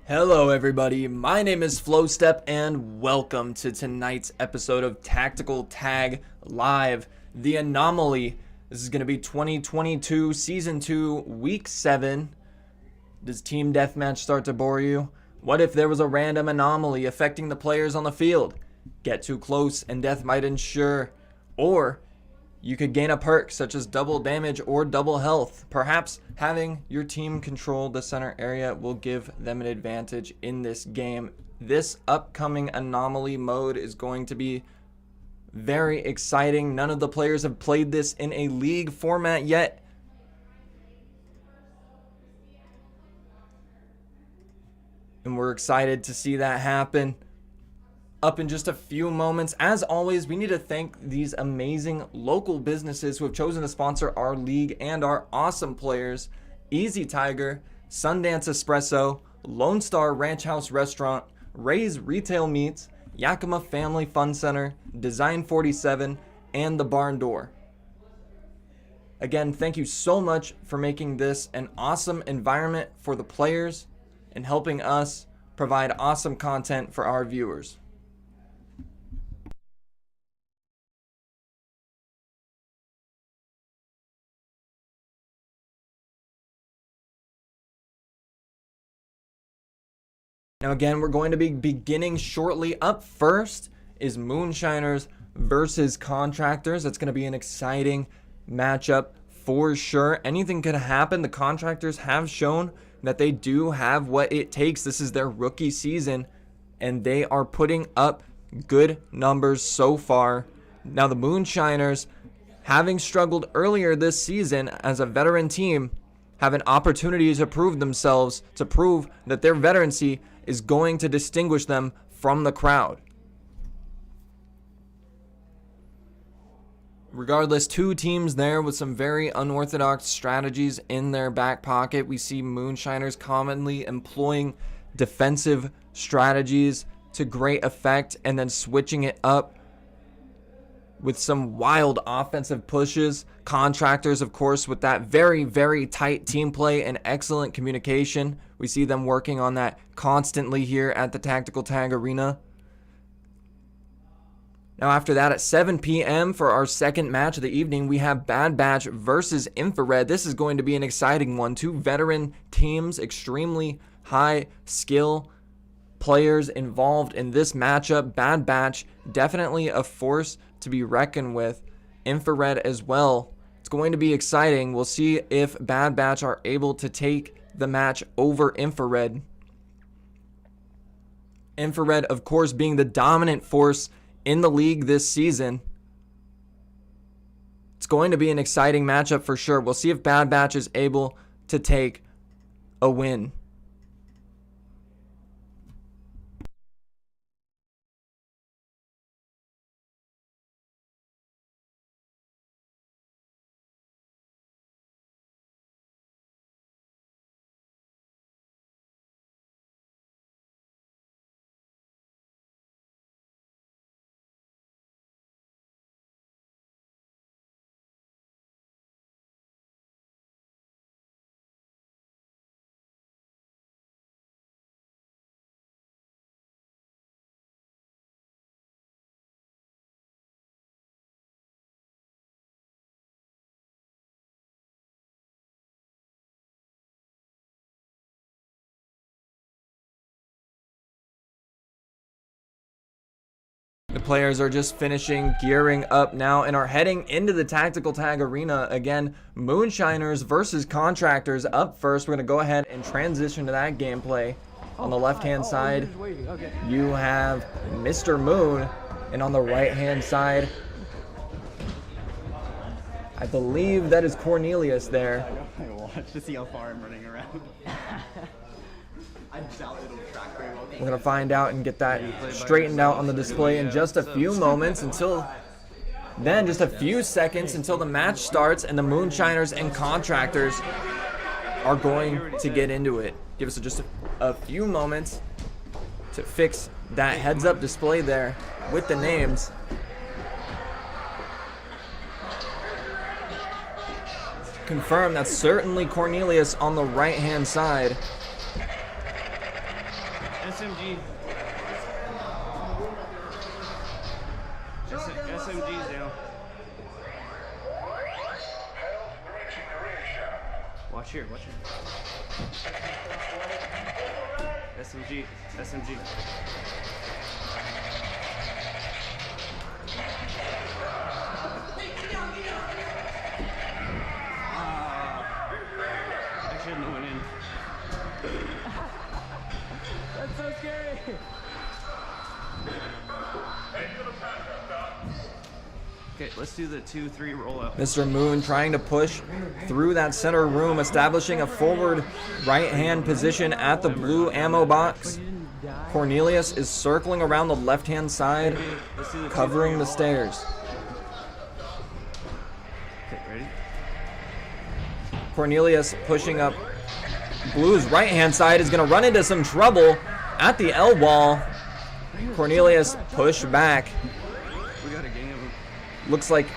Hello everybody, my name is Flowstep and welcome to tonight's episode of Tactical Tag Live, the Anomaly. This is going to be 2022 Season 2, Week 7. Does Team Deathmatch start to bore you? What if there was a random anomaly affecting the players on the field? Get too close and death might ensure. Or you could gain a perk such as double damage or double health. Perhaps having your team control the center area will give them an advantage in this game. This upcoming Anomaly mode is going to be very exciting. None of the players have played this in a league format yet. And we're excited to see that happen up in just a few moments. As always, we need to thank these amazing local businesses who have chosen to sponsor our league and our awesome players: E.Z Tiger, Sundance Espresso, Lone Star Ranch House Restaurant, Ray's Retail Meats, Yakima Family Fun Center, Design 47, and the Barn Door. Again, thank you so much for making this an awesome environment for the players and helping us provide awesome content for our viewers. Now again, we're going to be beginning shortly. Up first is Moonshiners versus Contractors. It's going to be an exciting matchup for sure. Anything could happen. The Contractors have shown that they do have what it takes. This is their rookie season, and they are putting up good numbers so far. Now the Moonshiners, having struggled earlier this season as a veteran team, have an opportunity to prove themselves, to prove that their veterancy is going to distinguish them from the crowd. Regardless, two teams there with some very unorthodox strategies in their back pocket. We see Moonshiners commonly employing defensive strategies to great effect and then switching it up with some wild offensive pushes. Contractors, of course, with that very, very tight team play and excellent communication. We see them working on that constantly here at the Tactical Tag Arena. Now after that, at 7 p.m. for our second match of the evening, we have Bad Batch versus Infra-Red. This is going to be an exciting one. Two veteran teams, extremely high skill players involved in this matchup. Bad Batch, definitely a force to be reckoned with. Infra-Red as well. It's going to be exciting. We'll see if Bad Batch are able to take the match over Infra-Red. Infra-Red, of course, being the dominant force in the league this season. It's going to be an exciting matchup for sure. We'll see if Bad Batch is able to take a win. The players are just finishing gearing up now and are heading into the Tactical Tag Arena. Again, Moonshiners versus Contractors up first. We're going to go ahead and transition to that gameplay. On the left-hand side, you have Mr. Moon, and on the right-hand side, I believe that is Cornelius there. I watch to see how far I'm running around. I doubt it'll track very well. We're going to find out and get that straightened out on the display in just a few moments. Until then, just a few seconds until the match starts and the Moonshiners and Contractors are going to get into it. Give us just a few moments to fix that heads-up display there with the names. Confirm that's certainly Cornelius on the right-hand side. SMG. SMG's down. Watch here, watch here. SMG, SMG. I shouldn't have went in. That's so scary. Okay, let's do the 2-3 rollout. Mr. Moon trying to push through that center room, establishing a forward right-hand position at the blue ammo box. Cornelius is circling around the left-hand side, covering the stairs. Okay, ready? Cornelius pushing up. Blue's right-hand side is going to run into some trouble at the L wall. Cornelius push back. We got a gang of them. Looks like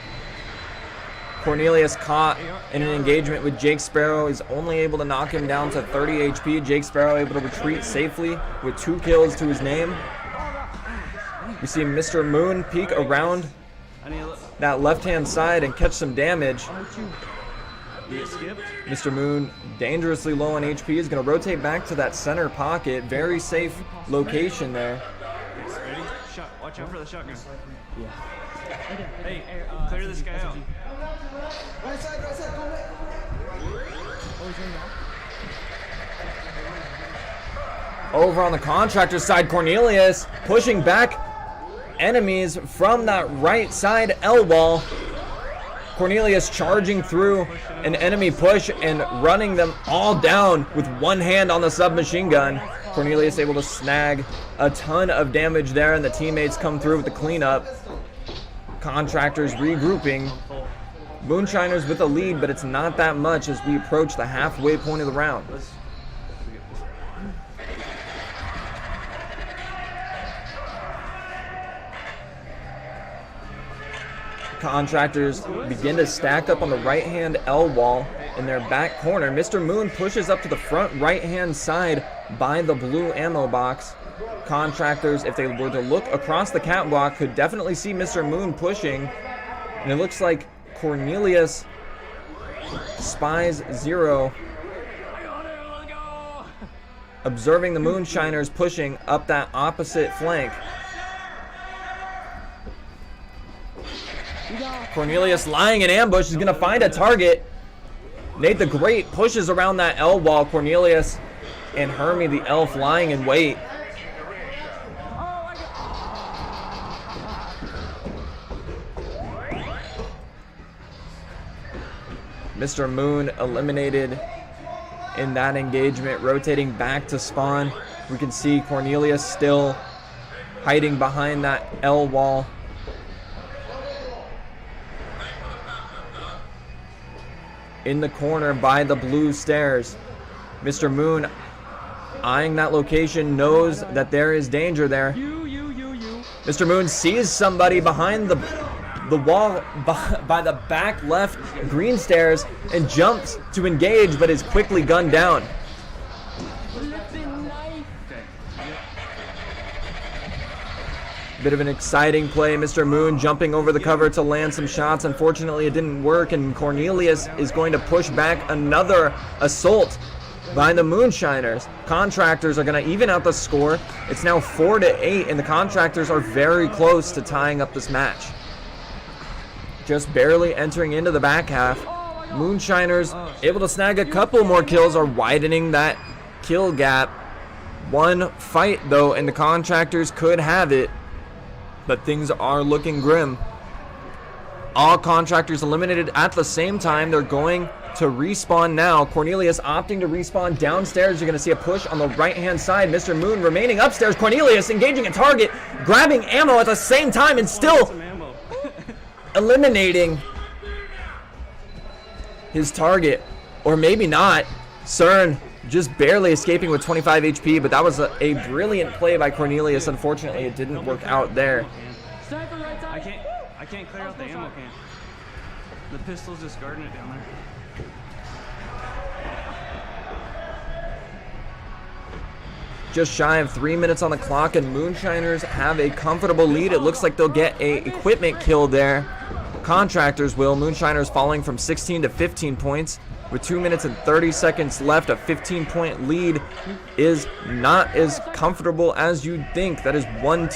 Cornelius caught in an engagement with Jake Sparrow. Is only able to knock him down to 30 HP. Jake Sparrow able to retreat safely with 2 kills to his name. We see Mr. Moon peek around that left-hand side and catch some damage. You get skipped? Mr. Moon, dangerously low on HP, is going to rotate back to that center pocket. Very safe location there. Ready? Shot. Watch out for the shotgun. Yeah. Hey, clear this guy out. Right side, go back. Oh, he's going down. Over on the contractor side, Cornelius pushing back enemies from that right side L wall. Cornelius charging through an enemy push and running them all down with one hand on the submachine gun. Cornelius able to snag a ton of damage there, and the teammates come through with the cleanup. Contractors regrouping. Moonshiners with a lead, but it's not that much as we approach the halfway point of the round. Contractors begin to stack up on the right-hand L wall in their back corner. Mr. Moon pushes up to the front right-hand side by the blue ammo box. Contractors, if they were to look across the catwalk, could definitely see Mr. Moon pushing. And it looks like Cornelius spies Zero, observing the Moonshiners pushing up that opposite flank. Cornelius lying in ambush is going to find a target. Nate the Great pushes around that L wall. Cornelius and Hermie the Elf lying in wait. Mr. Moon eliminated in that engagement, rotating back to spawn. We can see Cornelius still hiding behind that L wall. In the corner by the blue stairs. Mr. Moon eyeing that location, knows that there is danger there. Mr. Moon sees somebody behind the wall by the back left green stairs and jumps to engage, but is quickly gunned down. Bit of an exciting play. Mr. Moon jumping over the cover to land some shots. Unfortunately, it didn't work, and Cornelius is going to push back another assault by the Moonshiners. Contractors are going to even out the score. It's now 4-8, and the Contractors are very close to tying up this match. Just barely entering into the back half. Moonshiners able to snag a couple more kills, are widening that kill gap. One fight, though, and the Contractors could have it. But things are looking grim. All Contractors eliminated at the same time. They're going to respawn now. Cornelius opting to respawn downstairs. You're going to see a push on the right-hand side. Mr. Moon remaining upstairs. Cornelius engaging a target, grabbing ammo at the same time, and still eliminating his target. Or maybe not. CERN just barely escaping with 25 HP, but that was a brilliant play by Cornelius. Unfortunately, it didn't work out there. I can't clear out the ammo can. The pistol's just guarding it down there. just shy of 3 minutes on the clock, and Moonshiners have a comfortable lead. It looks like they'll get a equipment kill there. Contractors will. Moonshiners falling from 16 to 15 points. With 2 minutes and 30 seconds left, a 15-point lead is not as comfortable as you'd think. That is one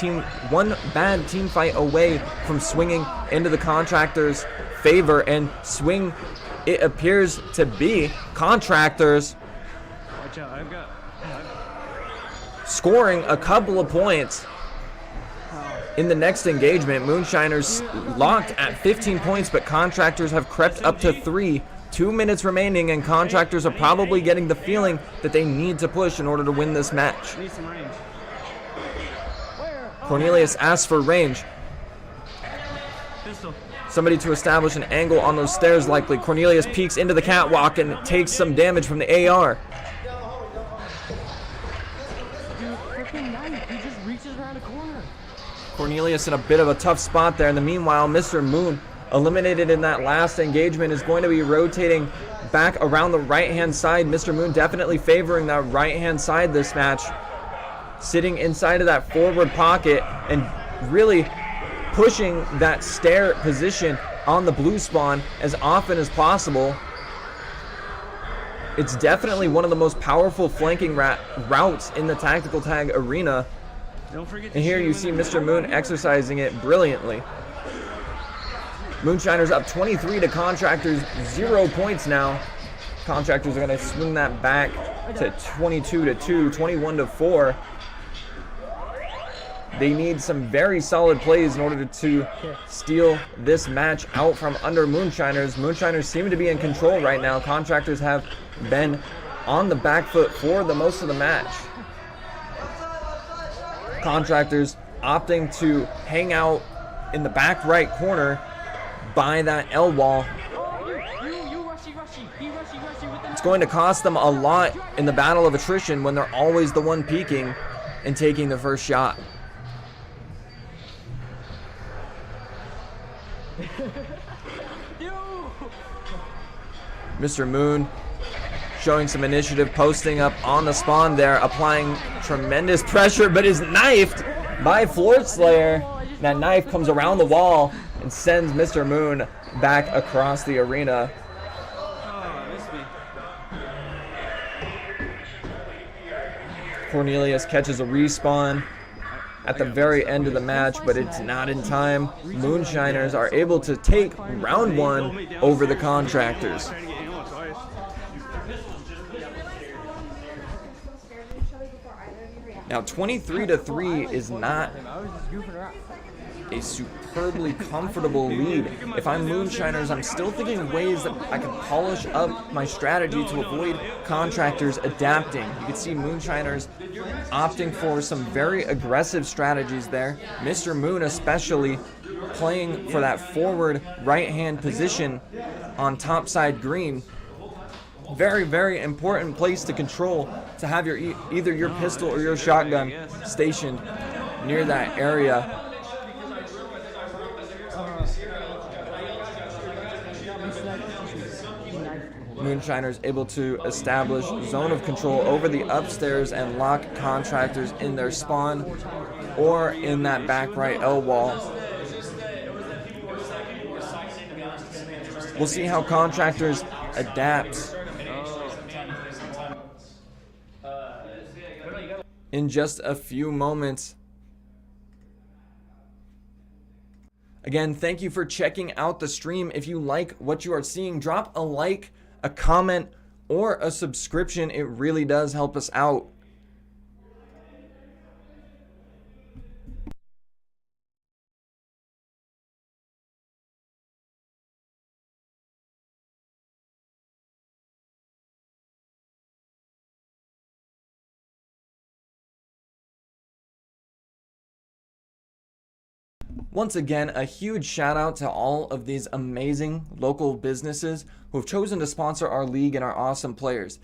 bad team fight away from swinging into the Contractors' favor, and swing it appears to be Contractors Watch out, scoring a couple of points in the next engagement. Moonshiners locked at 15 points, but Contractors have crept up to 3. 2 minutes remaining, and Contractors are probably getting the feeling that they need to push in order to win this match. Need some range. Cornelius asks for range. Pistol. Somebody to establish an angle on those stairs likely. Cornelius peeks into the catwalk and takes some damage from the AR. Dude, freaking knife. He just reaches around a corner. Cornelius in a bit of a tough spot there. In the meanwhile, Mr. Moon, eliminated in that last engagement, is going to be rotating back around the right-hand side. Mr. Moon definitely favoring that right-hand side this match. Sitting inside of that forward pocket and really pushing that stair position on the blue spawn as often as possible. It's definitely one of the most powerful flanking routes in the tactical tag arena. Don't forget to And here shoot you him see in the Mr. Moon exercising it brilliantly. Moonshiners up 23 to Contractors, 0 points now. Contractors are going to swing that back to 22 to 2, 21 to 4. They need some very solid plays in order to steal this match out from under Moonshiners. Moonshiners seem to be in control right now. Contractors have been on the back foot for the most of the match. Contractors opting to hang out in the back right corner by that L wall. It's going to cost them a lot in the battle of attrition when they're always the one peeking and taking the first shot. Mr. Moon showing some initiative, posting up on the spawn there, applying tremendous pressure, but is knifed by Floor Slayer. That knife comes around the wall and sends Mr. Moon back across the arena. Oh, missed me. Cornelius catches a respawn at the very end of the match, but it's not in time. Moonshiners are able to take round 1 over the Contractors. Trying to get ammo twice. Now 23 to 3 is not I was just goofing around. a superbly comfortable lead. If I'm Moonshiners, I'm still thinking ways that I can polish up my strategy to avoid Contractors adapting. You can see Moonshiners opting for some very aggressive strategies there. Mr. Moon especially playing for that forward right-hand position on topside green. Very, very important place to control, to have your either your pistol or your shotgun stationed near that area. Moonshiners able to establish zone of control over the upstairs and lock Contractors in their spawn or in that back right L wall. We'll see how Contractors adapt in just a few moments. Again, thank you for checking out the stream. If you like what you are seeing, drop a like, a comment, or a subscription. It really does help us out. Once again, a huge shout out to all of these amazing local businesses who have chosen to sponsor our league and our awesome players.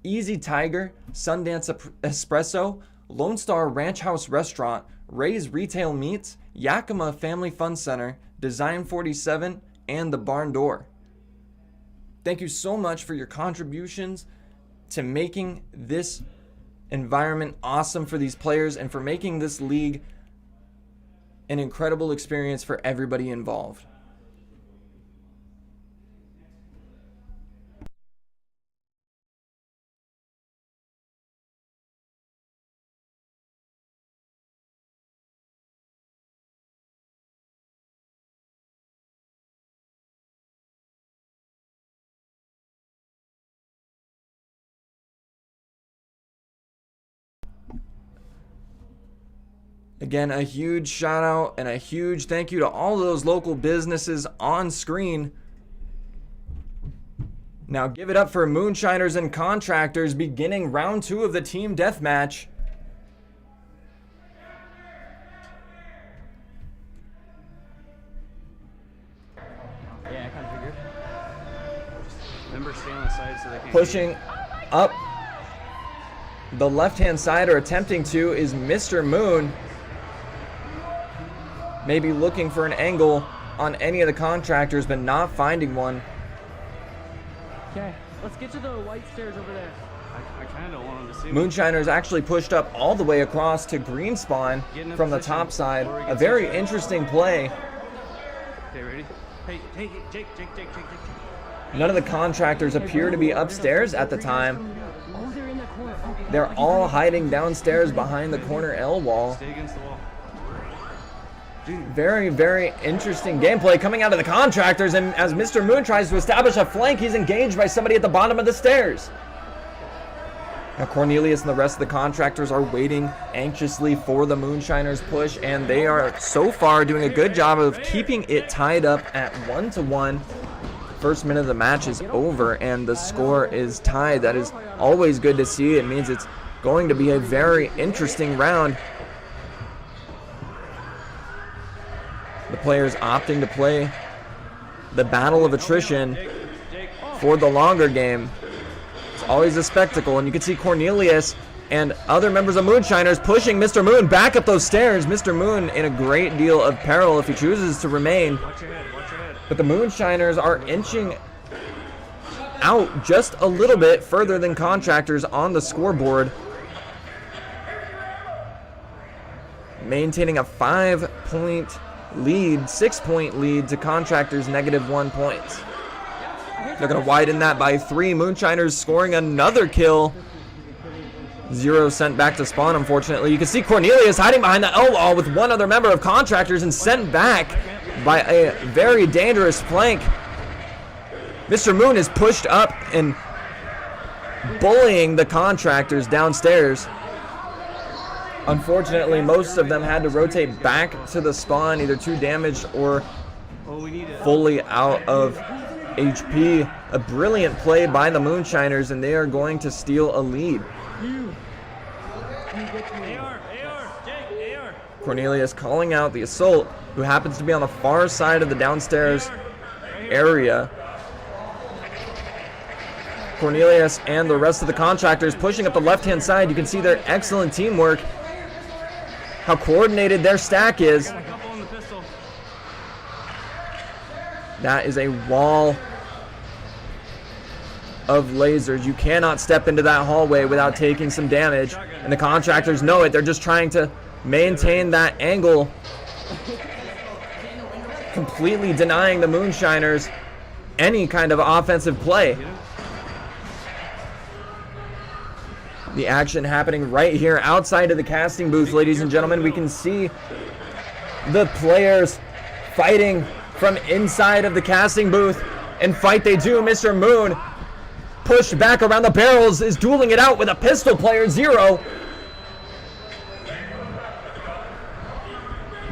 E.Z Tiger, Sundance Espresso, Lone Star Ranch House Restaurant, Ray's Retail Meats, Yakima Family Fun Center, Design 47, and the Barn Door. Thank you so much for your contributions to making this environment awesome for these players and for making this league an incredible experience for everybody involved. Again, a huge shout out and a huge thank you to all of those local businesses on screen. Now give it up for Moonshiners and Contractors beginning round 2 of the Team Deathmatch. Yeah, I kind of figured. Remember, stay on the side so they can't. Pushing up the left-hand side, or attempting to, is Mr. Moon. Maybe looking for an angle on any of the Contractors, but not finding one. Okay, let's get to the white stairs over there. I kind of wanted to see. Moonshiners actually pushed up all the way across to green spawn from the top side. A very interesting play. Okay, ready? Hey, Jake. None of the Contractors appear to be upstairs at the time. Oh, they're in the corner. Okay. They're all hiding downstairs behind the corner L wall. Stay against the wall. Very, very interesting gameplay coming out of the Contractors, and as Mr. Moon tries to establish a flank, he's engaged by somebody at the bottom of the stairs. Now Cornelius and the rest of the Contractors are waiting anxiously for the Moonshiners push, and they are so far doing a good job of keeping it tied up at 1-1. First minute of the match is over and the score is tied. That is always good to see. It means it's going to be a very interesting round. The players opting to play the battle of attrition for the longer game. It's always a spectacle, and you can see Cornelius and other members of Moonshiners pushing Mr. Moon back up those stairs. Mr. Moon in a great deal of peril if he chooses to remain. Watch your head. But the Moonshiners are inching out just a little bit further than Contractors on the scoreboard. Maintaining a 5-point lead, 6-point lead to Contractors' -1 points. They're going to widen that by 3. Moonshiners scoring another kill. 0 sent back to spawn, unfortunately. You can see Cornelius hiding behind the L wall with one other member of Contractors and sent back by a very dangerous flank. Mr. Moon is pushed up and bullying the Contractors downstairs. Unfortunately, most of them had to rotate back to the spawn, either too damaged or fully out of HP. A brilliant play by the Moonshiners, and they are going to steal a lead. Cornelius calling out the assault, who happens to be on the far side of the downstairs area. Cornelius and the rest of the Contractors pushing up the left-hand side. You can see their excellent teamwork, how coordinated their stack is. That is a wall of lasers. You cannot step into that hallway without taking some damage, and the Contractors know it. They're just trying to maintain that angle, completely denying the Moonshiners any kind of offensive play. The action happening right here outside of the casting booth, ladies and gentlemen. We can see the players fighting from inside of the casting booth, and fight they do. Mr. Moon pushed back around the barrels, is dueling it out with a pistol player, Zero.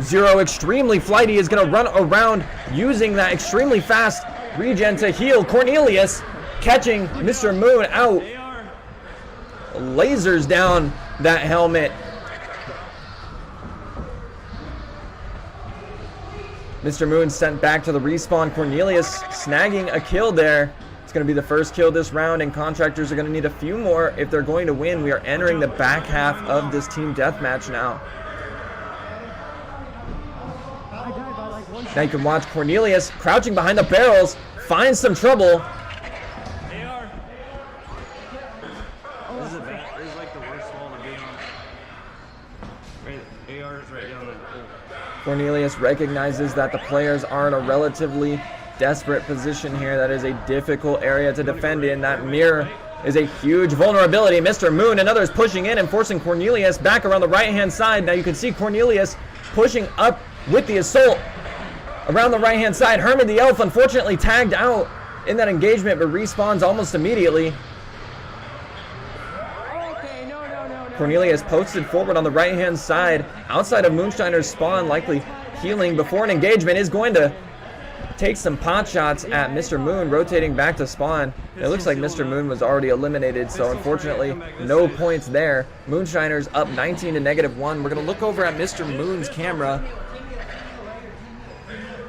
Zero, extremely flighty, is going to run around using that extremely fast regen to heal. Cornelius catching Mr. Moon out. Lasers down that helmet. Mr. Moon sent back to the respawn. Cornelius snagging a kill there. It's going to be the first kill this round, and Contractors are going to need a few more if they're going to win. We are entering the back half of this Team Deathmatch now. Now you can watch Cornelius crouching behind the barrels, find some trouble. This is like the worst wall to be on. Right, AR is right down that hole. Cornelius recognizes that the players are in a relatively desperate position here. That is a difficult area to defend in. That mirror is a huge vulnerability. Mr. Moon and others pushing in and forcing Cornelius back around the right-hand side. Now you can see Cornelius pushing up with the assault around the right-hand side. Herman the Elf unfortunately tagged out in that engagement, but respawns almost immediately. Cornelius posted forward on the right-hand side, outside of Moonshiner's spawn, likely healing before an engagement, is going to take some pot shots at Mr. Moon, rotating back to spawn. It looks like Mr. Moon was already eliminated, so unfortunately, no points there. Moonshiners up 19 to -1. We're going to look over at Mr. Moon's camera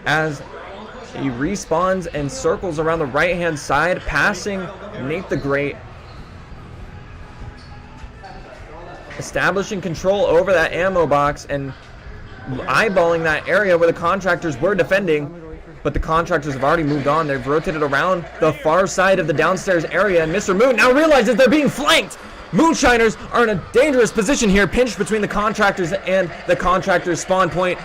as he respawns and circles around the right-hand side, passing Nate the Great, establishing control over that ammo box and eyeballing that area where the Contractors were defending. But the Contractors have already moved on. They've rotated around the far side of the downstairs area, and Mr. Moon now realizes they're being flanked. Moonshiners are in a dangerous position here, pinched between the Contractors and the Contractors' spawn point.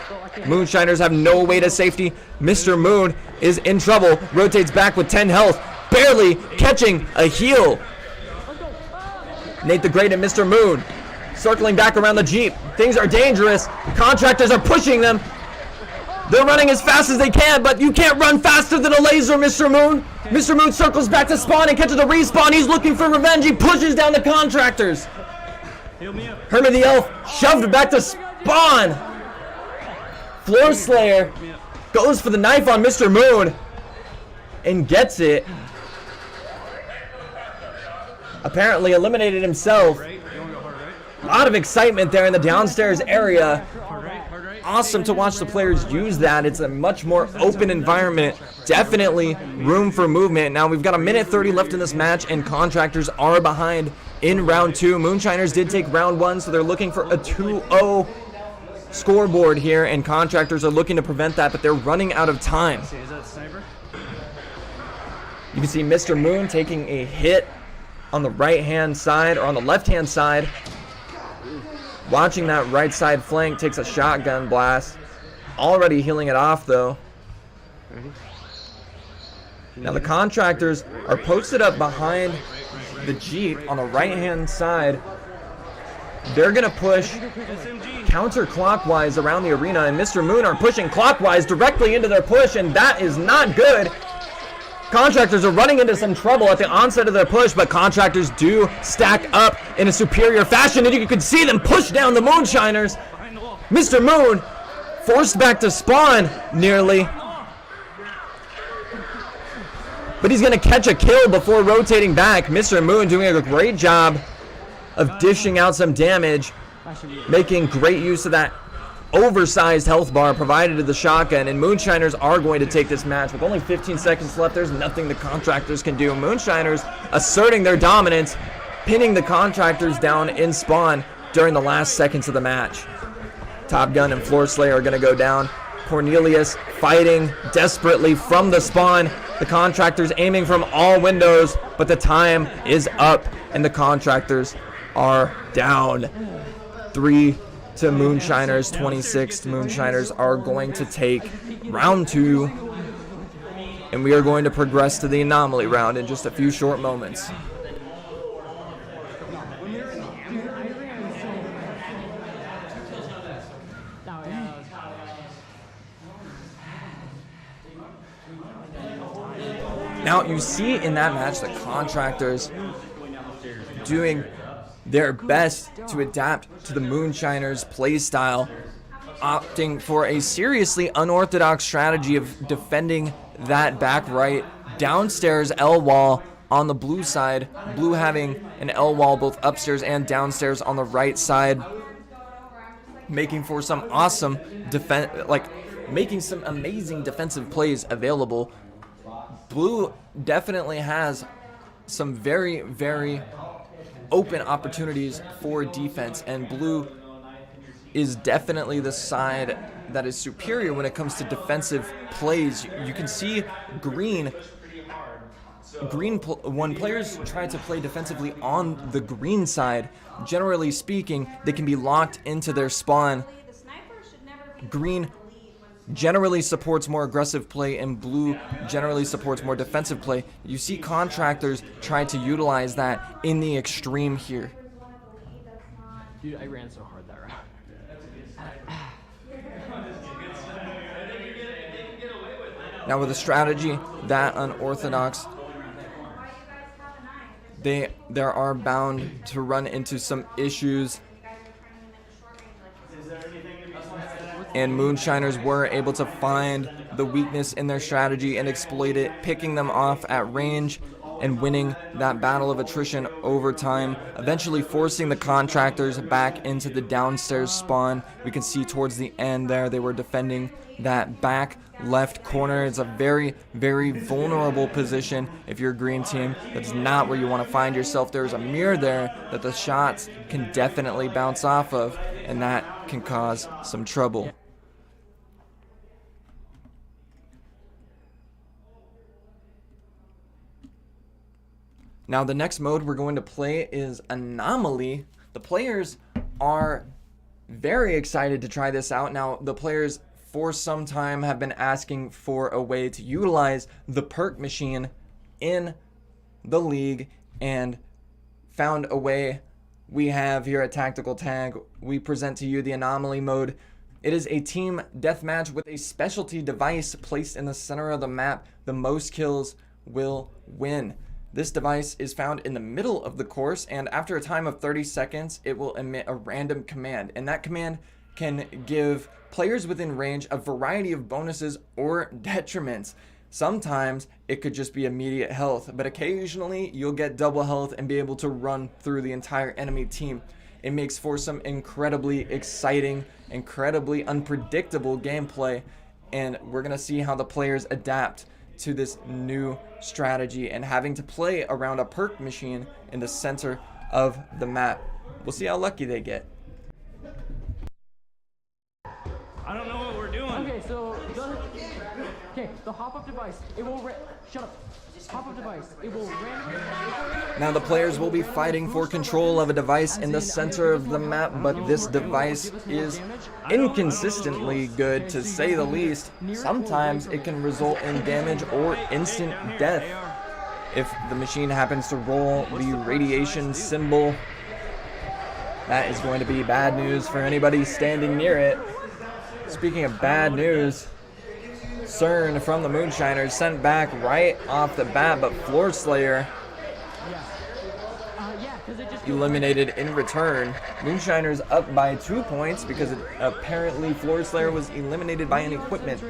Moonshiners have no way to safety. Mr. Moon is in trouble, rotates back with 10 health, barely catching a heal. Nate the Great and Mr. Moon circling back around the Jeep. Things are dangerous. Contractors are pushing them. They're running as fast as they can, but you can't run faster than a laser, Mr. Moon. Mr. Moon circles back to spawn and catches a respawn. He's looking for revenge. He pushes down the Contractors. Herman the Elf shoved back to spawn. Floor Slayer goes for the knife on Mr. Moon and gets it. Apparently eliminated himself. A lot of excitement there in the downstairs area. Awesome to watch the players use that. It's a much more open environment. Definitely room for movement. Now we've got a minute 30 left in this match, and Contractors are behind in round 2. Moonshiners did take round 1, so they're looking for a 2-0 scoreboard here, and Contractors are looking to prevent that, but they're running out of time. Is that sniper? You can see Mr. Moon taking a hit on the right-hand side, or on the left-hand side. Watching that right side flank, takes a shotgun blast. Already healing it off, though. Now the Contractors are posted up behind the Jeep on the right-hand side. They're going to push counterclockwise around the arena, and Mr. Moon are pushing clockwise directly into their push, and that is not good. Contractors are running into some trouble at the onset of their push, but Contractors do stack up in a superior fashion, and you can see them push down the Moonshiners. Mr. Moon forced back to spawn nearly, but he's going to catch a kill before rotating back. Mr. Moon doing a great job of dishing out some damage, making great use of that oversized health bar provided to the shotgun, and Moonshiners are going to take this match. With only 15 seconds left, there's nothing the Contractors can do. Moonshiners asserting their dominance, pinning the Contractors down in spawn during the last seconds of the match. Top Gun and Floor Slayer are going to go down. Cornelius fighting desperately from the spawn. The Contractors aiming from all windows, but the time is up, and the Contractors are down. 3 to Moonshiners, 26. Moonshiners are going to take round 2, and we are going to progress to the Anomaly round in just a few short moments. Now you see in that match the Contractors doing their best to adapt to the Moonshiners' play style, opting for a seriously unorthodox strategy of defending that back right downstairs L wall on the blue side. Blue having an L wall both upstairs and downstairs on the right side, making for some awesome defense, making some amazing defensive plays available. Blue definitely has some very, very open opportunities for defense, and blue is definitely the side that is superior when it comes to defensive plays. You can see green when players try to play defensively on the green side, generally speaking, they can be locked into their spawn. Green generally supports more aggressive play, and blue generally supports more defensive play. You see Contractors try to utilize that in the extreme here. Dude, I ran so hard that round. Now with a strategy that unorthodox, there are bound to run into some issues. And Moonshiners were able to find the weakness in their strategy and exploit it, picking them off at range and winning that battle of attrition over time, eventually forcing the Contractors back into the downstairs spawn. We can see towards the end there they were defending that back left corner. It's a very, very vulnerable position if you're a green team. That's not where you want to find yourself. There's a mirror there that the shots can definitely bounce off of, and that can cause some trouble. Now the next mode we're going to play is Anomaly. The players are very excited to try this out. Now the players for some time have been asking for a way to utilize the perk machine in the league and found a way. We have here at Tactical Tag, we present to you the Anomaly mode. It is a team deathmatch with a specialty device placed in the center of the map. The most kills will win. This device is found in the middle of the course, and after a time of 30 seconds, it will emit a random command. And that command can give players within range a variety of bonuses or detriments. Sometimes it could just be immediate health, but occasionally you'll get double health and be able to run through the entire enemy team. It makes for some incredibly exciting, incredibly unpredictable gameplay, and we're going to see how the players adapt to this new strategy and having to play around a perk machine in the center of the map. We'll see how lucky they get. I don't know what we're doing. Okay, so the hop-up device, it will shut up. Hop-up device, it will randomly. Now the players will be fighting for control of a device in the center of the map, but this device is inconsistently good, to say the least. Sometimes it can result in damage or instant death. If the machine happens to roll the radiation symbol, that is going to be bad news for anybody standing near it. Speaking of bad news, CERN from the Moonshiners sent back right off the bat, but Floor Slayer eliminated in return. Moonshiners up by 2 points because apparently Floor Slayer was eliminated by an equipment.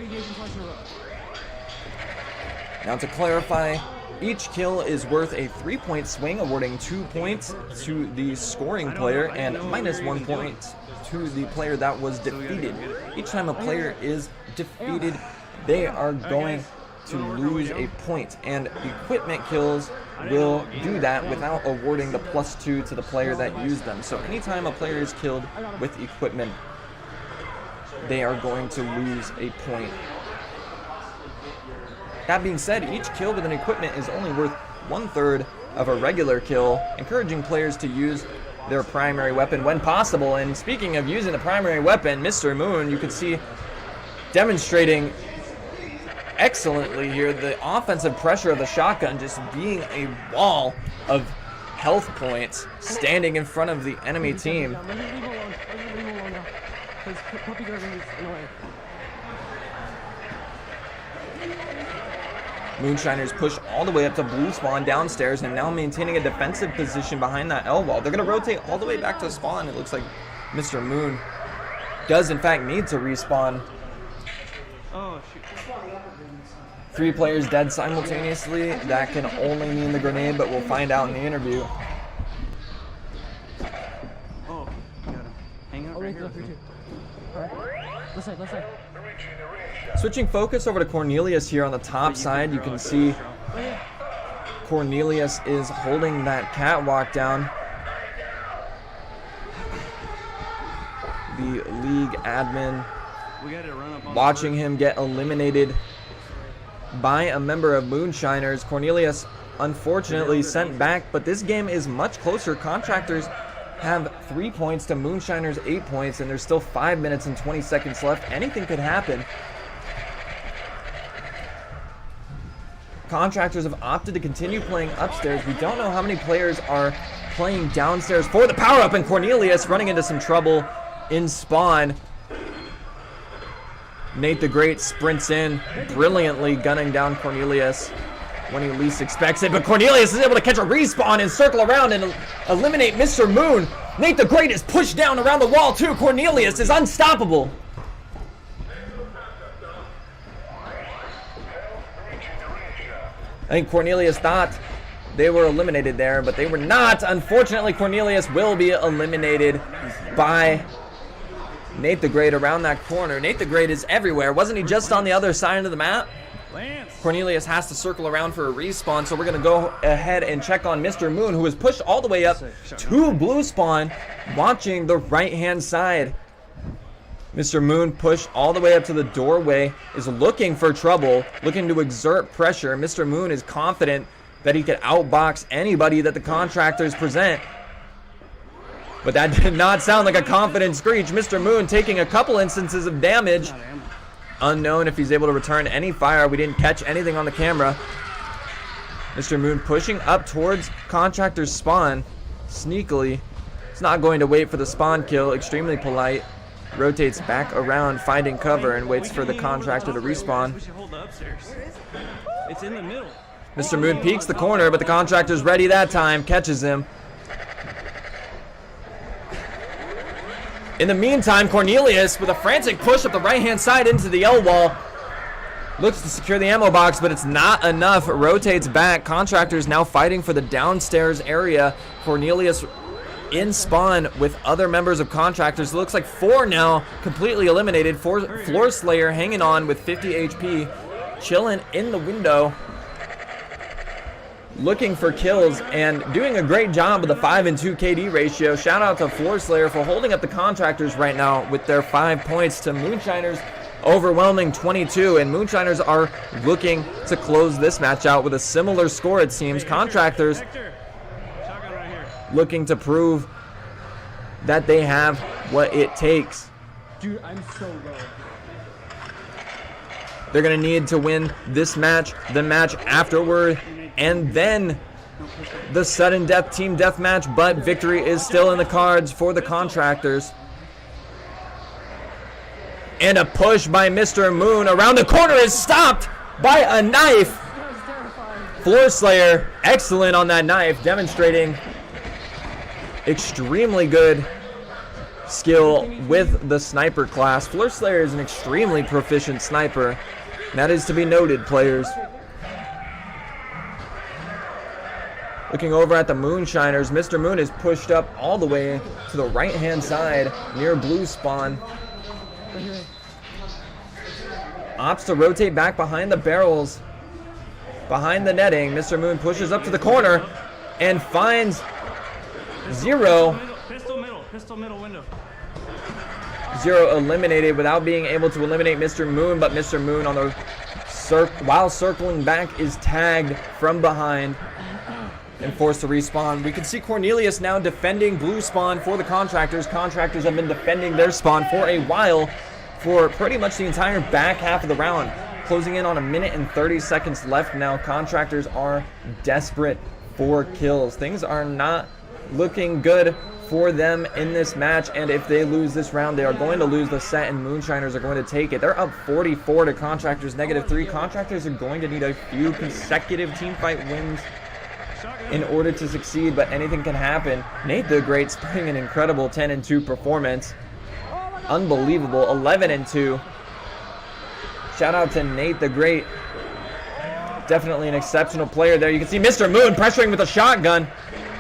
Now to clarify, each kill is worth a 3-point swing, awarding 2 points to the scoring player and minus 1 point to the player that was defeated. Each time a player is defeated, they are going to lose a point, and equipment kills will do that without awarding the +2 to the player that used them. So anytime a player is killed with equipment, they are going to lose a point. That being said, each kill with an equipment is only worth 1/3 of a regular kill, encouraging players to use their primary weapon when possible. And speaking of using the primary weapon, Mr. Moon, you can see demonstrating excellently here the offensive pressure of the shotgun, just being a wall of health points standing in front of the enemy team. Moonshiners push all the way up to blue spawn downstairs and now maintaining a defensive position behind that L wall. They're going to rotate all the way back to spawn. It looks like Mr. Moon does in fact need to respawn. Oh, shoot. 3 players dead simultaneously. That can only mean the grenade, but we'll find out in the interview. Oh, you gotta hang out right here. Let's say. Switching focus over to Cornelius here on the top side, you can see Cornelius is holding that catwalk down. The league admin watching him get eliminated by a member of Moonshiners. Cornelius unfortunately sent back, but this game is much closer. Contractors have 3 points to Moonshiners 8 points, and there's still 5 minutes and 20 seconds left. Anything could happen. Contractors have opted to continue playing upstairs. We don't know how many players are playing downstairs for the power-up, and Cornelius running into some trouble in spawn. Nate the Great sprints in, brilliantly gunning down Cornelius when he least expects it, but Cornelius is able to catch a respawn and circle around and eliminate Mr. Moon. Nate the Great is pushed down around the wall too. Cornelius is unstoppable. I think Cornelius thought they were eliminated there, but they were not. Unfortunately, Cornelius will be eliminated by Nate the Great around that corner. Nate the Great is everywhere. Wasn't he just on the other side of the map? Cornelius has to circle around for a respawn, so we're going to go ahead and check on Mr. Moon, who was pushed all the way up to blue spawn, watching the right-hand side. Mr. Moon pushed all the way up to the doorway, is looking for trouble, looking to exert pressure. Mr. Moon is confident that he could outbox anybody that the Contractors present. But that did not sound like a confident screech. Mr. Moon taking a couple instances of damage. Unknown if he's able to return any fire. We didn't catch anything on the camera. Mr. Moon pushing up towards Contractor's spawn sneakily. He's not going to wait for the spawn kill. Extremely polite. Rotates back around, finding cover, and waits for the Contractor to respawn. It's in the middle. Mr. Moon peeks the corner, but the Contractor's ready that time. Catches him. In the meantime, Cornelius, with a frantic push up the right-hand side into the L wall, looks to secure the ammo box, but it's not enough. Rotates back. Contractors now fighting for the downstairs area. Cornelius in spawn with other members of Contractors. It looks like 4 now completely eliminated. Floor Slayer hanging on with 50 HP, chilling in the window, looking for kills and doing a great job with the 5-2 KD ratio. Shout out to Floor Slayer for holding up the Contractors right now with their 5 points to Moonshiners overwhelming 22, and Moonshiners are looking to close this match out with a similar score, it seems. Contractors looking to prove that they have what it takes. Dude, I'm so low. They're going to need to win this match, the match afterward, and then the sudden death team deathmatch, but victory is still in the cards for the Contractors. And a push by Mr. Moon around the corner is stopped by a knife. Floor Slayer, excellent on that knife, demonstrating extremely good skill with the sniper class. Floor Slayer is an extremely proficient sniper. That is to be noted, players. Looking over at the Moonshiners, Mr. Moon is pushed up all the way to the right-hand side near blue spawn. Opts to rotate back behind the barrels, behind the netting. Mr. Moon pushes up to the corner and finds Zero. Pistol middle window. Zero eliminated without being able to eliminate Mr. Moon, but Mr. Moon on the while circling back is tagged from behind and forced to respawn. We can see Cornelius now defending blue spawn for the Contractors. Contractors have been defending their spawn for a while, for pretty much the entire back half of the round. Closing in on 1 minute and 30 seconds left now. Contractors are desperate for kills. Things are not looking good for them in this match, and if they lose this round, they are going to lose the set, and Moonshiners are going to take it. They're up 44 to Contractors -3. Contractors are going to need a few consecutive teamfight wins in order to succeed, but anything can happen. Nate the Great spring an incredible 10-2 performance. Unbelievable, 11-2. Shout out to Nate the Great. Definitely an exceptional player there. You can see Mr. Moon pressuring with a shotgun.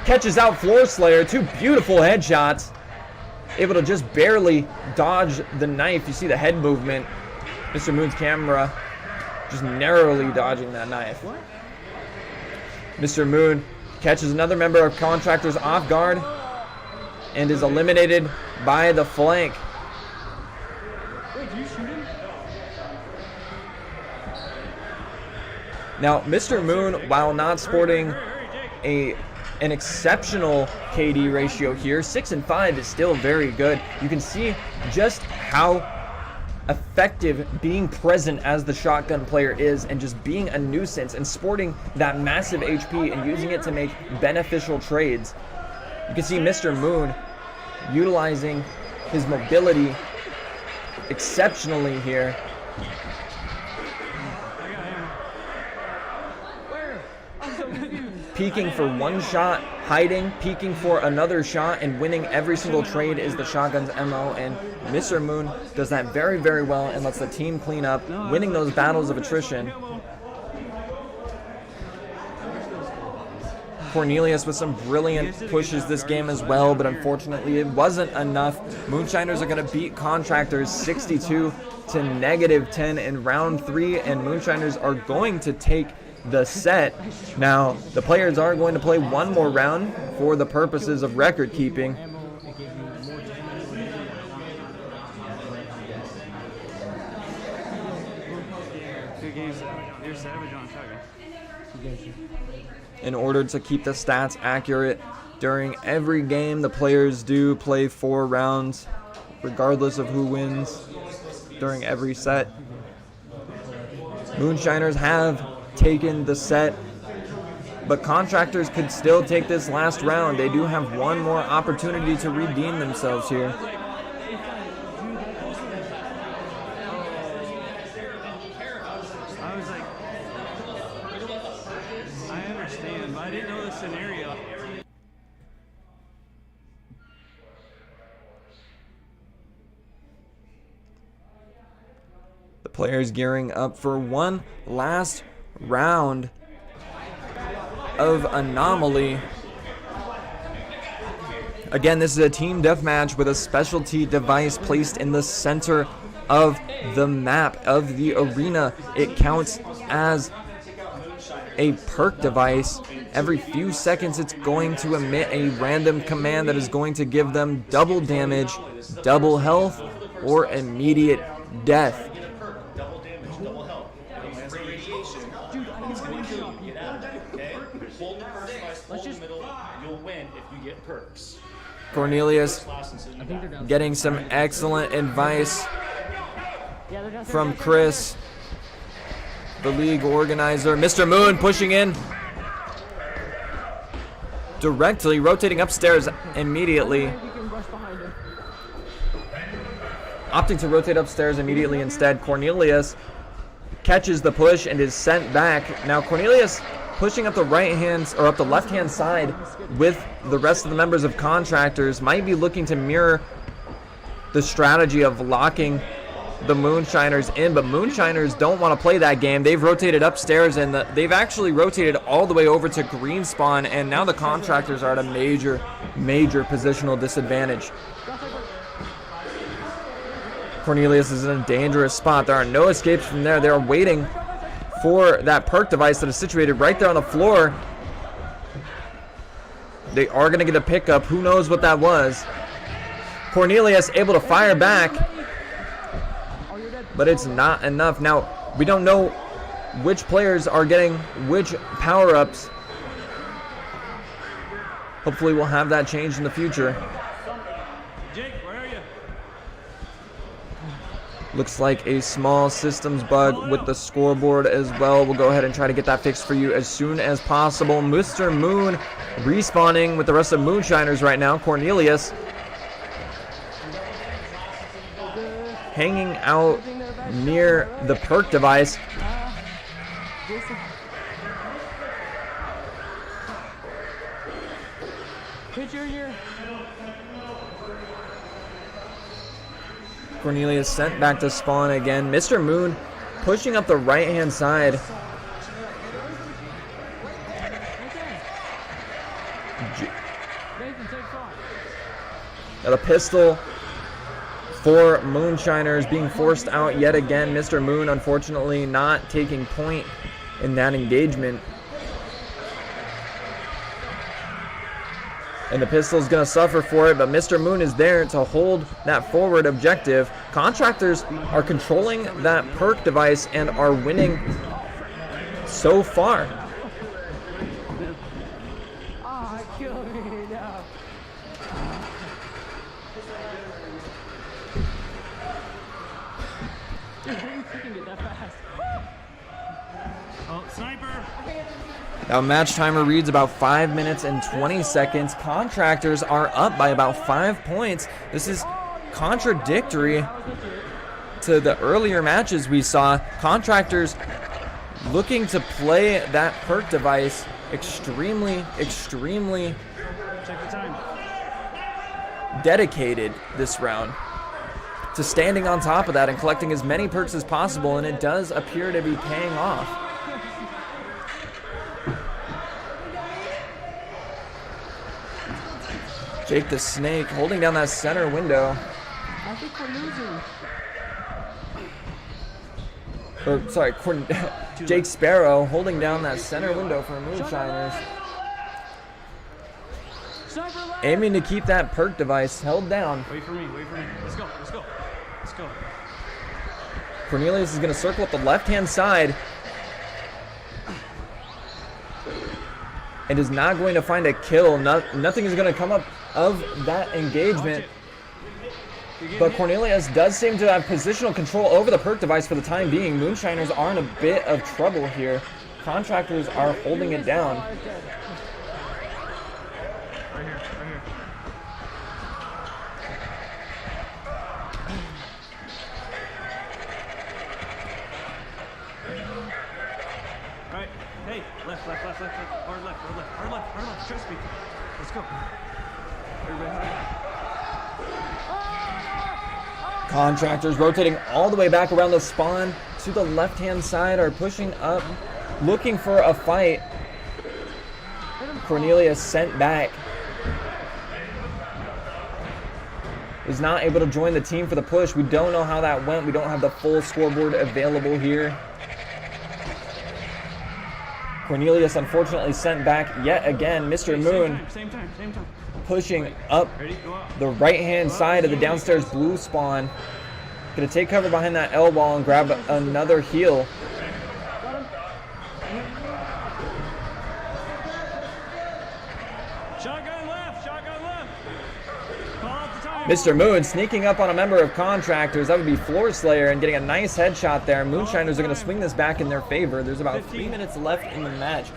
Catches out Floor Slayer. 2 beautiful headshots. Able to just barely dodge the knife. You see the head movement. Mr. Moon's camera just narrowly dodging that knife. Mr. Moon catches another member of Contractors off guard and is eliminated by the flank. Wait, did you shoot him? Now, Mr. Moon, while not sporting an exceptional KD ratio here, 6 and 5 is still very good. You can see just how effective being present as the shotgun player is, and just being a nuisance and sporting that massive HP and using it to make beneficial trades. You can see Mr. Moon utilizing his mobility exceptionally here. Peeking for one shot, hiding, peeking for another shot, and winning every single trade is the shotgun's MO, and Mr. Moon does that very, very well and lets the team clean up, winning those battles of attrition. Cornelius with some brilliant pushes this game as well, but unfortunately it wasn't enough. Moonshiners are going to beat Contractors 62 to -10 in round 3, and Moonshiners are going to take the set. Now, the players are going to play one more round for the purposes of record keeping. Good games. You're savage on shotgun. In order to keep the stats accurate during every game, the players do play 4 rounds, regardless of who wins during every set. Moonshiners have taken the set, but Contractors could still take this last round. They do have one more opportunity to redeem themselves here. I was like, I understand, but I didn't know the scenario. The players gearing up for one last round of Anomaly. Again, this is a team deathmatch with a specialty device placed in the center of the map, of the arena. It counts as a perk device. Every few seconds it's going to emit a random command that is going to give them double damage, double health, or immediate death. Perks. Cornelius getting some excellent advice from Chris, the league organizer. Mr. Moon pushing in directly, rotating upstairs immediately. Opting to rotate upstairs immediately instead. Cornelius catches the push and is sent back. Now Cornelius pushing up the up the left-hand side with the rest of the members of Contractors, might be looking to mirror the strategy of locking the Moonshiners in, but Moonshiners don't want to play that game. They've rotated upstairs, and they've actually rotated all the way over to green spawn, and now the Contractors are at a major positional disadvantage. Cornelius is in a dangerous spot. There are no escapes from there. They're waiting for that perk device that is situated right there on the floor. They are going to get a pickup. Who knows what that was? Cornelius able to fire back, but it's not enough. Now, we don't know which players are getting which power-ups. Hopefully we'll have that changed in the future. Jake, where are you? Looks like a small systems bug with the scoreboard as well. We'll go ahead and try to get that fixed for you as soon as possible. Mr. Moon respawning with the rest of Moonshiners right now. Cornelius hanging out near the perk device. Cornelius sent back to spawn again. Mr. Moon pushing up the right-hand side. Now the pistol for Moonshiners being forced out yet again. Mr. Moon unfortunately not taking point in that engagement. And the pistol's going to suffer for it, but Mr. Moon is there to hold that forward objective. Contractors are controlling that perk device and are winning so far. Ah, kill me now. Dude, how are you kicking it that fast? Oh, sniper! Now match timer reads about 5 minutes and 20 seconds. Contractors are up by about 5 points. This is contradictory to the earlier matches we saw. Contractors looking to play that perk device extremely Check the time. dedicated this round to standing on top of that and collecting as many perks as possible, and it does appear to be paying off. Jake the Snake holding down that center window. I think we're losing. Or, sorry, Jake Sparrow holding down that center window for Moonshiners. Sniper left. Aiming to keep that perk device held down. Wait for me, wait for me. Let's go, let's go. Let's go. Cornelius is going to circle up the left-hand side and is not going to find a kill. Nothing is going to come up of that engagement. But Cornelius does seem to have positional control over the perk device for the time being. Moonshiners are in a bit of trouble here. Contractors are holding it down. Right here, right here. Right, hey, left. Hard left. Trust me. Let's go. Everybody hurry. Contractors rotating all the way back around the spawn to the left-hand side are pushing up, looking for a fight. Cornelius sent back. Is not able to join the team for the push. We don't know how that went. We don't have the full scoreboard available here. Cornelius unfortunately sent back yet again. Mr. Moon Same time. pushing up Ready? Go out. the right-hand side of the downstairs blue spawn. Gonna take cover behind that L wall and grab another heal. Shotgun left. Call out the time. Mr. Moon sneaking up on a member of Contractors. That would be Floor Slayer, and getting a nice headshot there. Moonshiners are going to swing this back in their favor. There's about 3 minutes left in the match.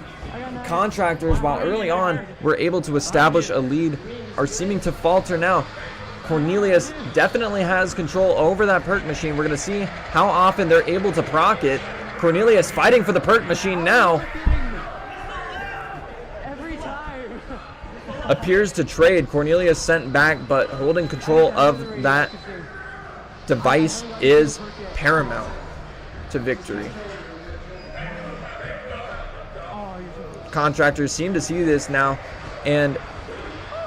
Contractors, while early on were able to establish a lead, are seeming to falter now. Cornelius definitely has control over that perk machine. We're going to see how often they're able to proc it. Cornelius fighting for the perk machine now. Every time. Appears to trade. Cornelius sent back, but holding control of that device is paramount to victory. Contractors seem to see this now, and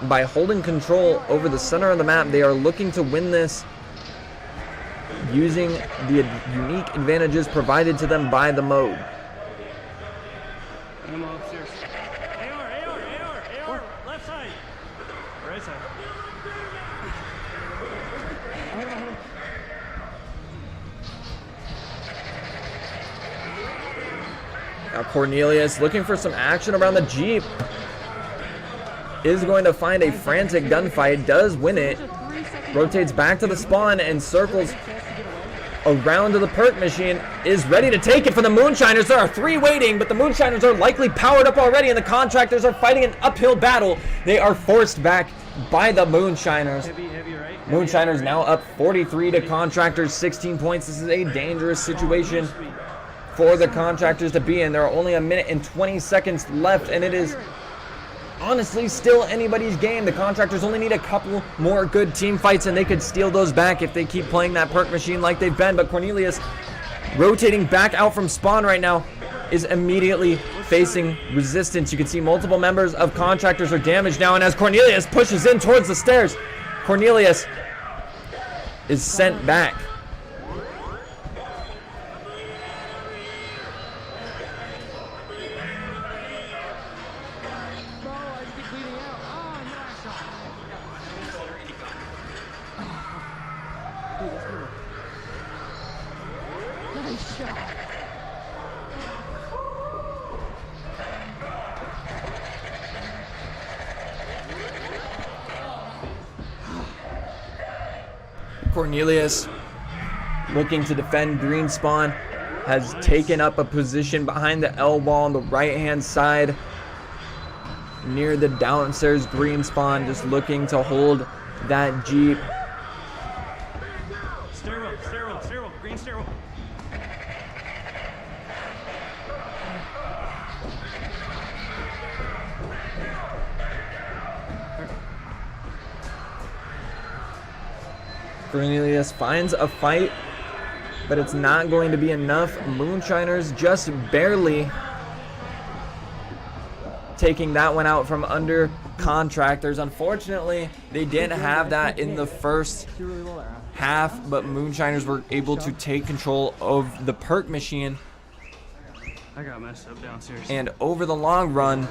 by holding control over the center of the map, they are looking to win this using the unique advantages provided to them by the mode. Ammo upstairs. AR. Left side. Right side. Now Cornelius looking for some action around the Jeep. Is going to find a frantic gunfight, does win it. Rotates back to the spawn and circles around to the perk machine. Is ready to take it for the Moonshiners. There are 3 waiting, but the Moonshiners are likely powered up already, and the Contractors are fighting an uphill battle. They are forced back by the Moonshiners. Heavy right. Moonshiners now up 43 to Contractors 16 points. This is a dangerous situation for the Contractors to be in. There are only 1 minute and 20 seconds left, and it is honestly still anybody's game. The Contractors only need a couple more good team fights, and they could steal those back if they keep playing that perk machine like they've been. But Cornelius, rotating back out from spawn right now, is immediately facing resistance. You can see multiple members of Contractors are damaged now, and as Cornelius pushes in towards the stairs, Cornelius is sent back. Cornelius looking to defend green spawn, has taken up a position behind the L wall on the right-hand side near the downstairs green spawn, just looking to hold that Jeep. Stairwell, green stairwell. Cornelius finds a fight, but it's not going to be enough. Moonshiners just barely taking that one out from under Contractors. Unfortunately, they didn't have that in the first half, but Moonshiners were able to take control of the perk machine. I got messed up downstairs. And over the long run,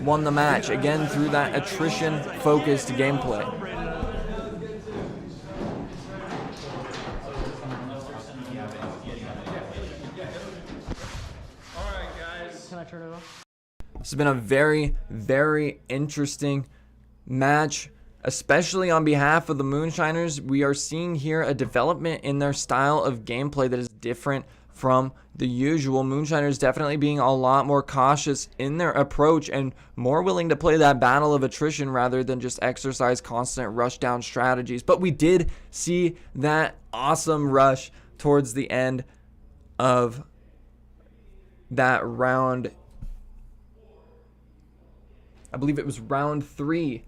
won the match, again through that attrition-focused gameplay. Can I turn it off? This has been a very, very interesting match, especially on behalf of the Moonshiners. We are seeing here a development in their style of gameplay that is different from the usual. Moonshiners definitely being a lot more cautious in their approach and more willing to play that battle of attrition rather than just exercise constant rush down strategies. But we did see that awesome rush towards the end of that round. I believe it was round 3.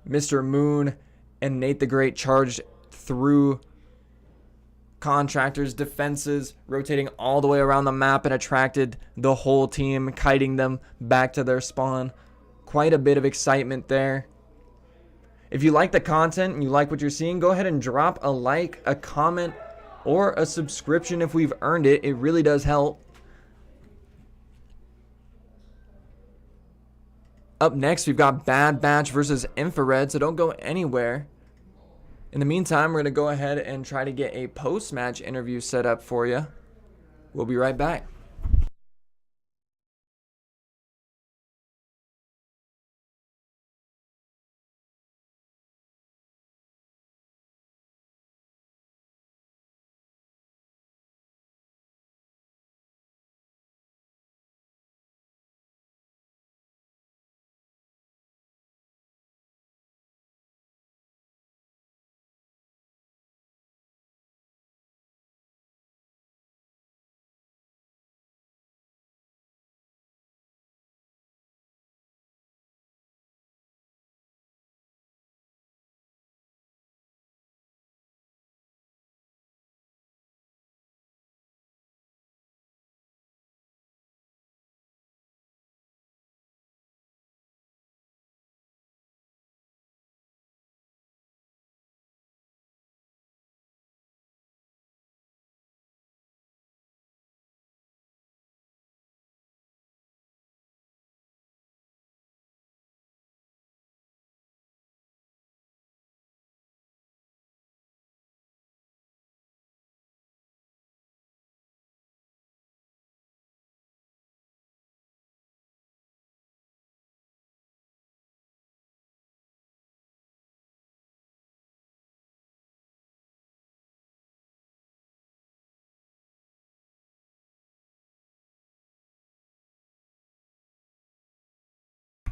Mr. Moon and Nate the Great charged through Contractors' defenses, rotating all the way around the map, and attracted the whole team, kiting them back to their spawn. Quite a bit of excitement there. If you like the content and you like what you're seeing, go ahead and drop a like, a comment, or a subscription if we've earned it. It really does help. Up next, we've got Bad Batch versus Infra-Red, so don't go anywhere. In the meantime, we're going to go ahead and try to get a post-match interview set up for you. We'll be right back.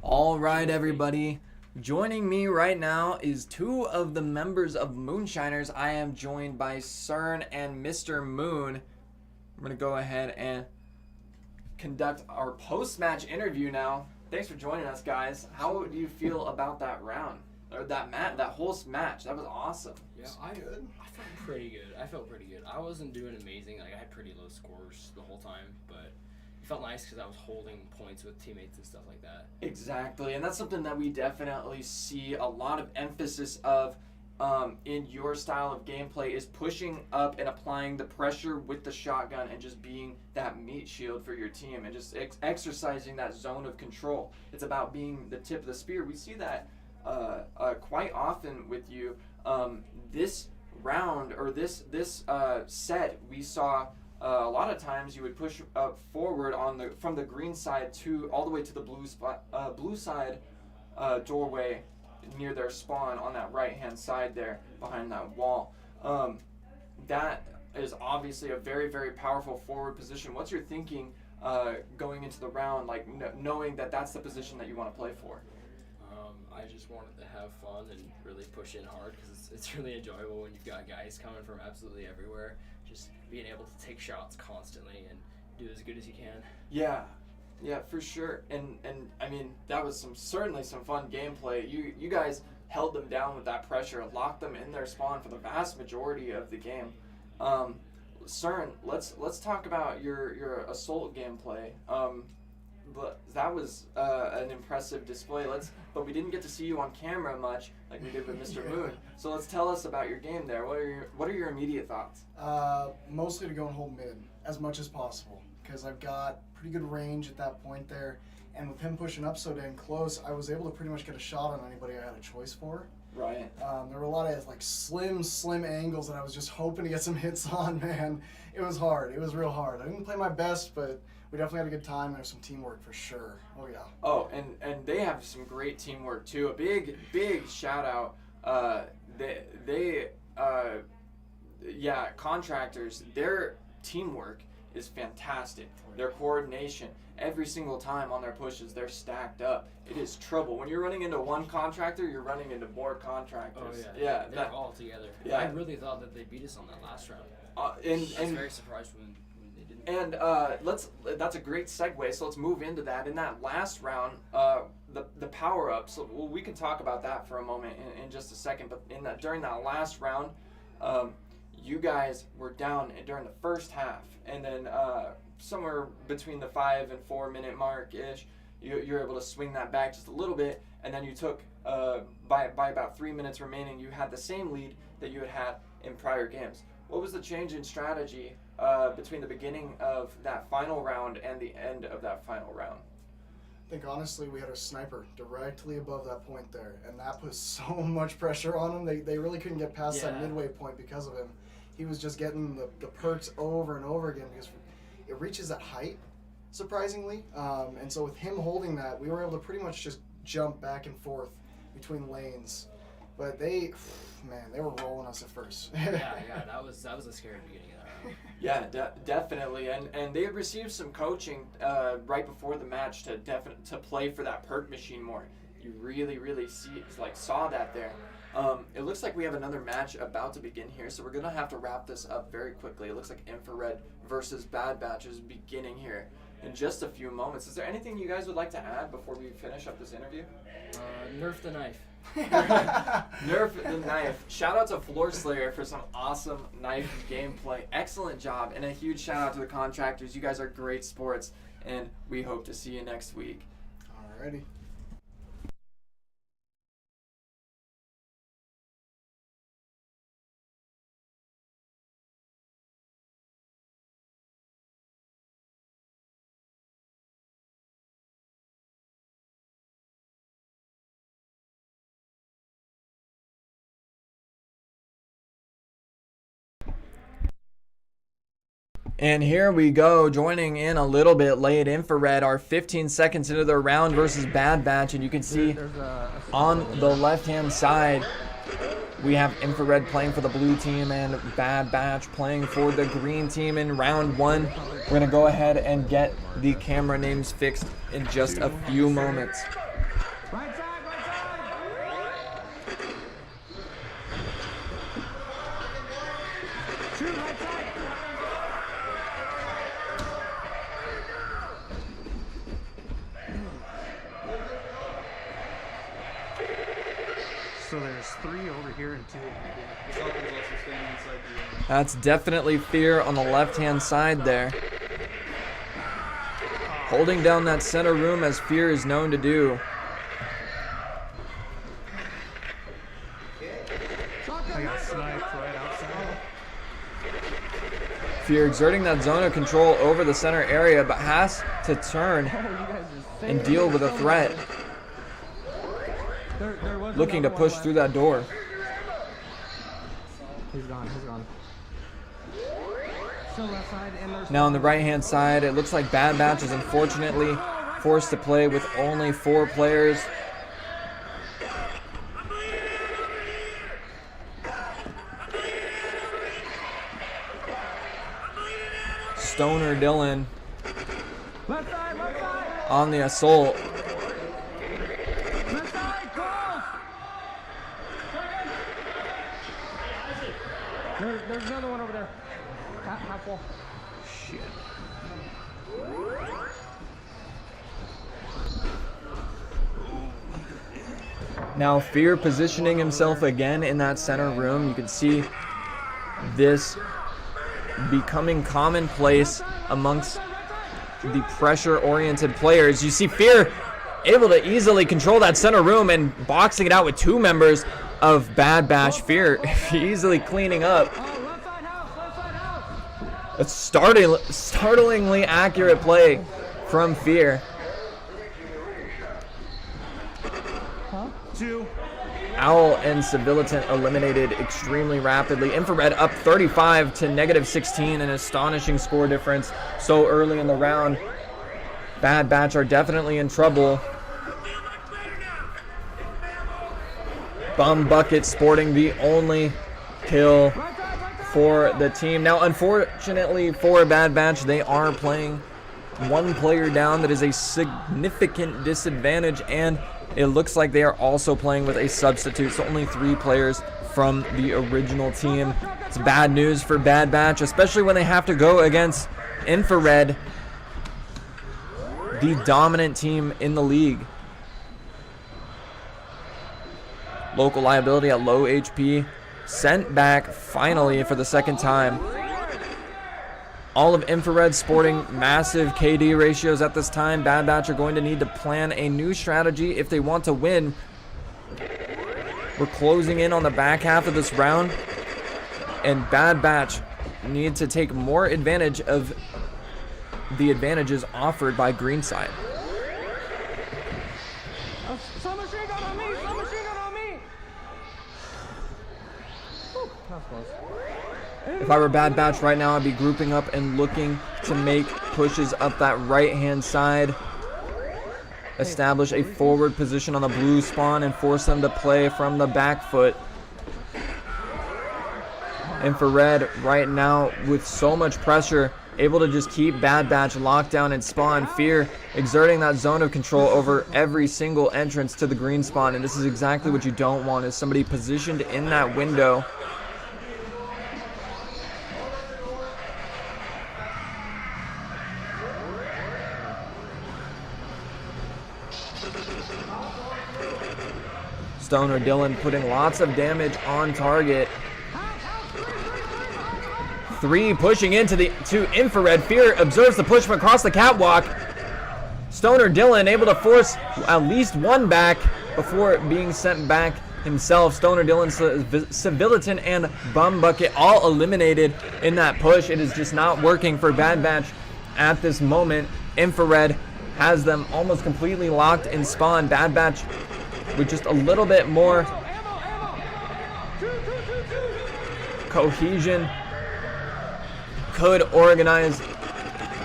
All right, everybody. Joining me right now is 2 of the members of Moonshiners. I am joined by CERN and Mr. Moon. I'm going to go ahead and conduct our post-match interview now. Thanks for joining us, guys. How do you feel about that round? Or that whole match? That was awesome. Yeah, I felt pretty good. I wasn't doing amazing. Like, I had pretty low scores the whole time, but it felt nice because I was holding points with teammates and stuff like that. Exactly, and that's something that we definitely see a lot of emphasis of in your style of gameplay is pushing up and applying the pressure with the shotgun and just being that meat shield for your team and just exercising that zone of control. It's about being the tip of the spear. We see that quite often with you. This round or this set, we saw a lot of times you would push up forward from the green side to all the way to the blue side doorway near their spawn on that right-hand side there behind that wall. That is obviously a very, very powerful forward position. What's your thinking going into the round, like knowing that that's the position that you want to play for? I just wanted to have fun and really push in hard because it's really enjoyable when you've got guys coming from absolutely everywhere. Just being able to take shots constantly and do as good as you can. Yeah, for sure. And I mean, that was certainly some fun gameplay. You guys held them down with that pressure, locked them in their spawn for the vast majority of the game. CERN, let's talk about your assault gameplay. But that was an impressive display. But we didn't get to see you on camera much like we did with Mr. Moon. So let's tell us about your game there. What are your immediate thoughts? Mostly to go and hold mid as much as possible because I've got pretty good range at that point there. And with him pushing up so dang close, I was able to pretty much get a shot on anybody I had a choice for. Right. There were a lot of like slim angles that I was just hoping to get some hits on, man. It was hard. It was real hard. I didn't play my best, but we definitely had a good time. There was some teamwork for sure. Oh, yeah. Oh, and they have some great teamwork, too. A big shout-out. Contractors, their teamwork is fantastic. Their coordination, every single time on their pushes, they're stacked up. It is trouble. When you're running into one contractor, you're running into more contractors. Oh, yeah. They're all together. Yeah. I really thought that they beat us on that last round. I was very surprised when they didn't. And that's a great segue, so let's move into that. In that last round, the power-ups, we can talk about that for a moment in just a second, but during that last round, you guys were down during the first half, and then somewhere between the 5 and 4 minute mark-ish, you're able to swing that back just a little bit, and then you took, by about 3 minutes remaining, you had the same lead that you had in prior games. What was the change in strategy between the beginning of that final round and the end of that final round? I think honestly we had a sniper directly above that point there, and that put so much pressure on them. They really couldn't get past that midway point because of him. He was just getting the perks over and over again because it reaches that height, surprisingly. And so with him holding that, we were able to pretty much just jump back and forth between lanes. But they were rolling us at first. yeah, that was a scary beginning of that round. Yeah, definitely, and they received some coaching right before the match to play for that perk machine more. You really saw that there. It looks like we have another match about to begin here, so we're gonna have to wrap this up very quickly. It looks like Infra-Red versus Bad Batch is beginning here in just a few moments. Is there anything you guys would like to add before we finish up this interview? Nerf the knife. Nerf the knife. Shout out to Floor Slayer for some awesome knife gameplay. Excellent job, and a huge shout out to the Contractors. You guys are great sports, and we hope to see you next week. Alrighty. And here we go, joining in a little bit late, Infra-Red are 15 seconds into their round versus Bad Batch, and you can see on the left-hand side, we have Infra-Red playing for the blue team and Bad Batch playing for the green team in round one. We're going to go ahead and get the camera names fixed in just a few moments. Right side, Shoot, right side. So there's 3 over here and 2 over here. That's definitely Fear on the left-hand side there. Holding down that center room as Fear is known to do. I got sniped right outside. Fear exerting that zone of control over the center area, but has to turn and deal with a threat. Looking to push through that door. He's gone. Still left side, and there's Now on the right-hand side, it looks like Bad Batch is unfortunately forced to play with only 4 players. Stoner Dylan Left side, left side. on the assault. Left side, close. There's another one over there. Half wall. Shit. Now Fear positioning himself again in that center room. You can see this becoming commonplace amongst the pressure-oriented players. You see Fear able to easily control that center room and boxing it out with 2 members of Bad Batch. Fear easily cleaning up. A startlingly accurate play from Fear. 2. Owl and Civilitant eliminated extremely rapidly. Infra-Red up 35 to -16, an astonishing score difference so early in the round. Bad Batch are definitely in trouble. Bum Bucket sporting the only kill for the team. Now, unfortunately for Bad Batch, they are playing 1 player down. That is a significant disadvantage, and it looks like they are also playing with a substitute, so only 3 players from the original team. It's bad news for Bad Batch, especially when they have to go against Infra-Red, the dominant team in the league. Local liability at low HP, sent back finally for the 2nd time. All of Infra-Red sporting massive KD ratios at this time. Bad Batch are going to need to plan a new strategy if they want to win. We're closing in on the back half of this round, and Bad Batch need to take more advantage of the advantages offered by Greenside. Submachine gun on me! Submachine gun on me! Whew, that was close. If I were Bad Batch right now, I'd be grouping up and looking to make pushes up that right-hand side. Establish a forward position on the blue spawn and force them to play from the back foot. Infra-Red right now with so much pressure, able to just keep Bad Batch locked down and spawn. Fear exerting that zone of control over every single entrance to the green spawn, and this is exactly what you don't want, is somebody positioned in that window. Stoner Dylan putting lots of damage on target. 3 pushing into to Infra-Red. Fear observes the push from across the catwalk. Stoner Dylan able to force at least 1 back before being sent back himself. Stoner Dylan, Civilitant, and Bum Bucket all eliminated in that push. It is just not working for Bad Batch at this moment. Infra-Red has them almost completely locked in spawn. Bad Batch with just a little bit more cohesion could organize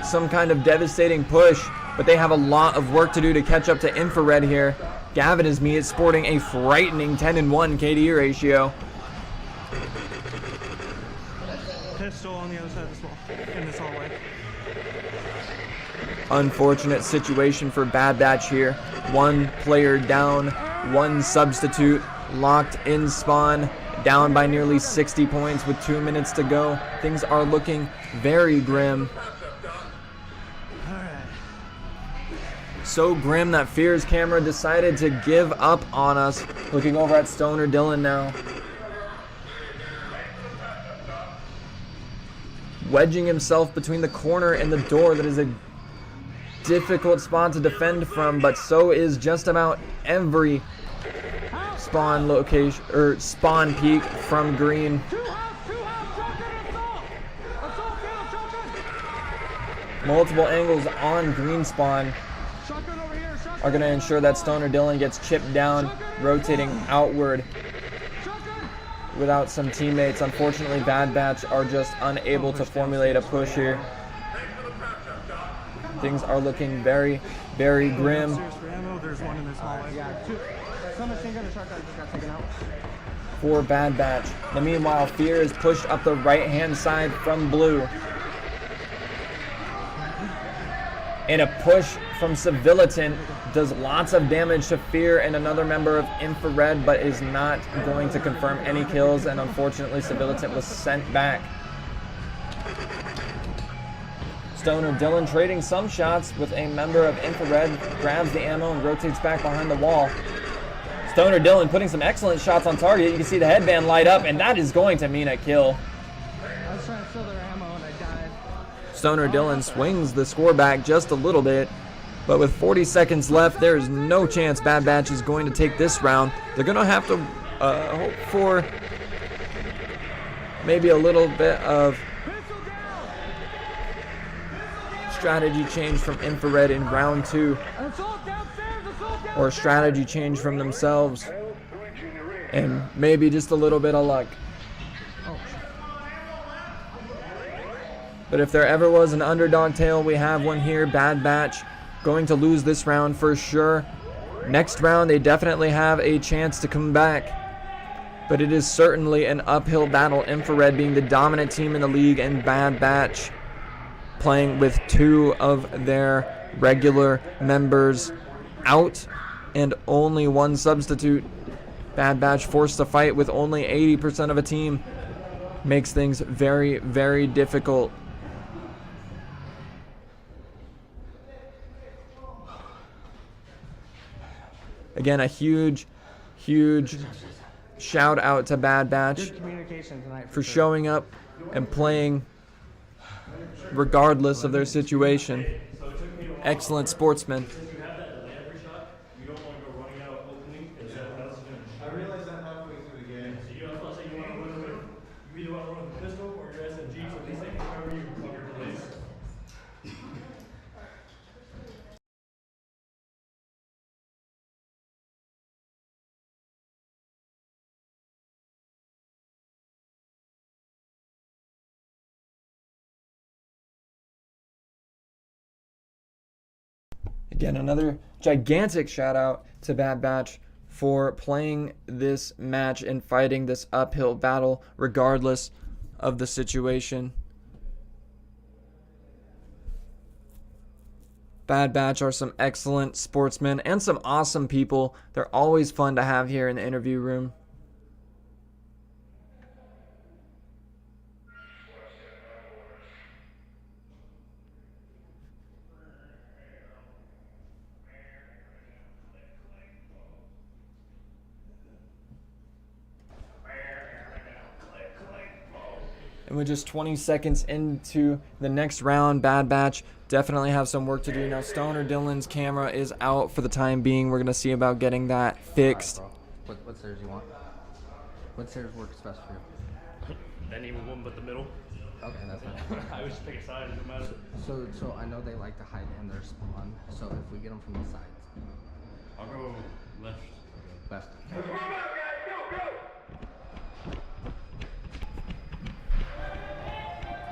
some kind of devastating push, but they have a lot of work to do to catch up to Infra-Red here. Gavin is me, it's sporting a frightening 10-1 KD ratio. Pistol on the other side of this wall, in this hallway. Unfortunate situation for Bad Batch here. 1 player down, 1 substitute locked in spawn, down by nearly 60 points with 2 minutes to go. Things are looking very grim. So grim that Fear's camera decided to give up on us. Looking over at Stoner Dylan now. Wedging himself between the corner and the door. That is a difficult spot to defend from, but so is just about every spawn location or spawn peak from green. Multiple angles on green spawn are going to ensure that Stoner Dylan gets chipped down, rotating outward without some teammates. Unfortunately, Bad Batch are just unable to formulate a push here. Things are looking very, very grim. There's one in this hallway. For Bad Batch. And meanwhile, Fear is pushed up the right-hand side from blue. And a push from Civilitan does lots of damage to Fear and another member of Infra-Red, but is not going to confirm any kills, and unfortunately Civilitan was sent back. Stoner Dylan trading some shots with a member of Infra-Red, grabs the ammo and rotates back behind the wall. Stoner Dylan putting some excellent shots on target. You can see the headband light up, and that is going to mean a kill. I was trying to fill their ammo and I died. Stoner Dylan swings the score back just a little bit, but with 40 seconds left, there is no chance Bad Batch is going to take this round. They're going to have to hope for maybe a little bit of strategy change from Infra-Red in round 2, or a strategy change from themselves, and maybe just a little bit of luck. But if there ever was an underdog tale, we have one here. Bad Batch going to lose this round for sure. Next round, they definitely have a chance to come back, but it is certainly an uphill battle. Infra-Red being the dominant team in the league, and Bad Batch playing with 2 of their regular members out and only 1 substitute. Bad Batch forced to fight with only 80% of a team. Makes things very, very difficult. Again, a huge shout out to Bad Batch for showing up and playing regardless of their situation. Excellent sportsmen. I realized that halfway through the game. So you want to say you either want to run with a pistol or your SMG, so they say however you cover your place. Again, another gigantic shout out to Bad Batch for playing this match and fighting this uphill battle regardless of the situation. Bad Batch are some excellent sportsmen and some awesome people. They're always fun to have here in the interview room. And with just 20 seconds into the next round, Bad Batch definitely have some work to do. Now, Stoner Dylan's camera is out for the time being. We're going to see about getting that fixed. Right, what stairs you want? What stairs works best for you? Any one but the middle. Okay, that's fine. I would just pick a side, it doesn't matter. So I know they like to hide in their spawn. So if we get them from the sides. I'll go left. Left.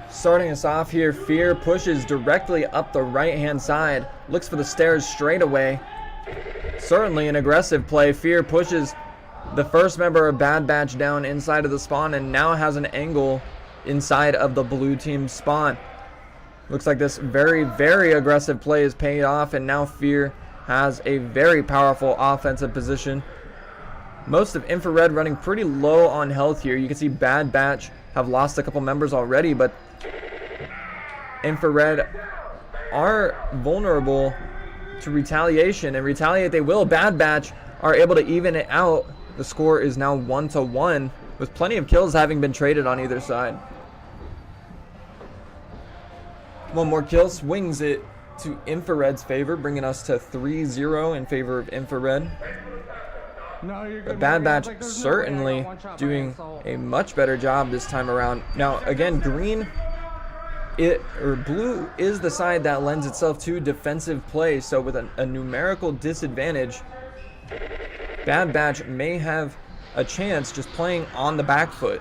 Starting us off here, Fear pushes directly up the right-hand side. Looks for the stairs straight away. Certainly an aggressive play. Fear pushes the first member of Bad Batch down inside of the spawn and now has an angle inside of the blue team spawn. Looks like this very, very aggressive play is paid off, and now Fear has a very powerful offensive position. Most of Infra-Red running pretty low on health here. You can see Bad Batch have lost a couple members already, but Infra-Red are vulnerable to retaliation, and retaliate they will. Bad Batch are able to even it out. The score is now 1-1, with plenty of kills having been traded on either side. One more kill swings it to Infra-Red's favor, bringing us to 3-0 in favor of Infra-Red. But Bad Batch certainly doing a much better job this time around. Now, again, blue is the side that lends itself to defensive play. So with a numerical disadvantage, Bad Batch may have a chance just playing on the back foot.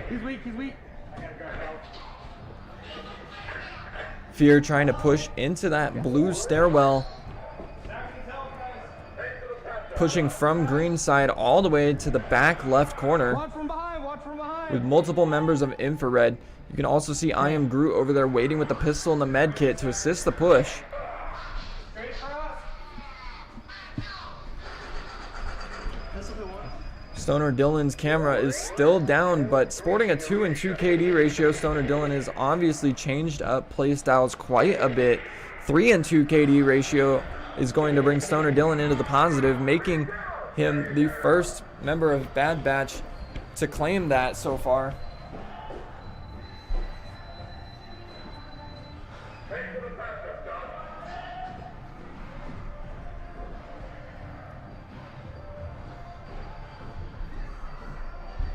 He's weak, he's weak. Fear trying to push into that blue stairwell. pushing from green side all the way to the back left corner Watch from behind, watch from behind. with multiple members of Infra-Red. You can also see I Am Groot over there waiting with the pistol and the med kit to assist the push. Stoner Dylan's camera is still down, but sporting a 2 and 2 KD ratio, Stoner Dylan has obviously changed up play styles quite a bit. 3 and 2 KD ratio is going to bring Stoner Dylan into the positive, making him the first member of Bad Batch to claim that so far.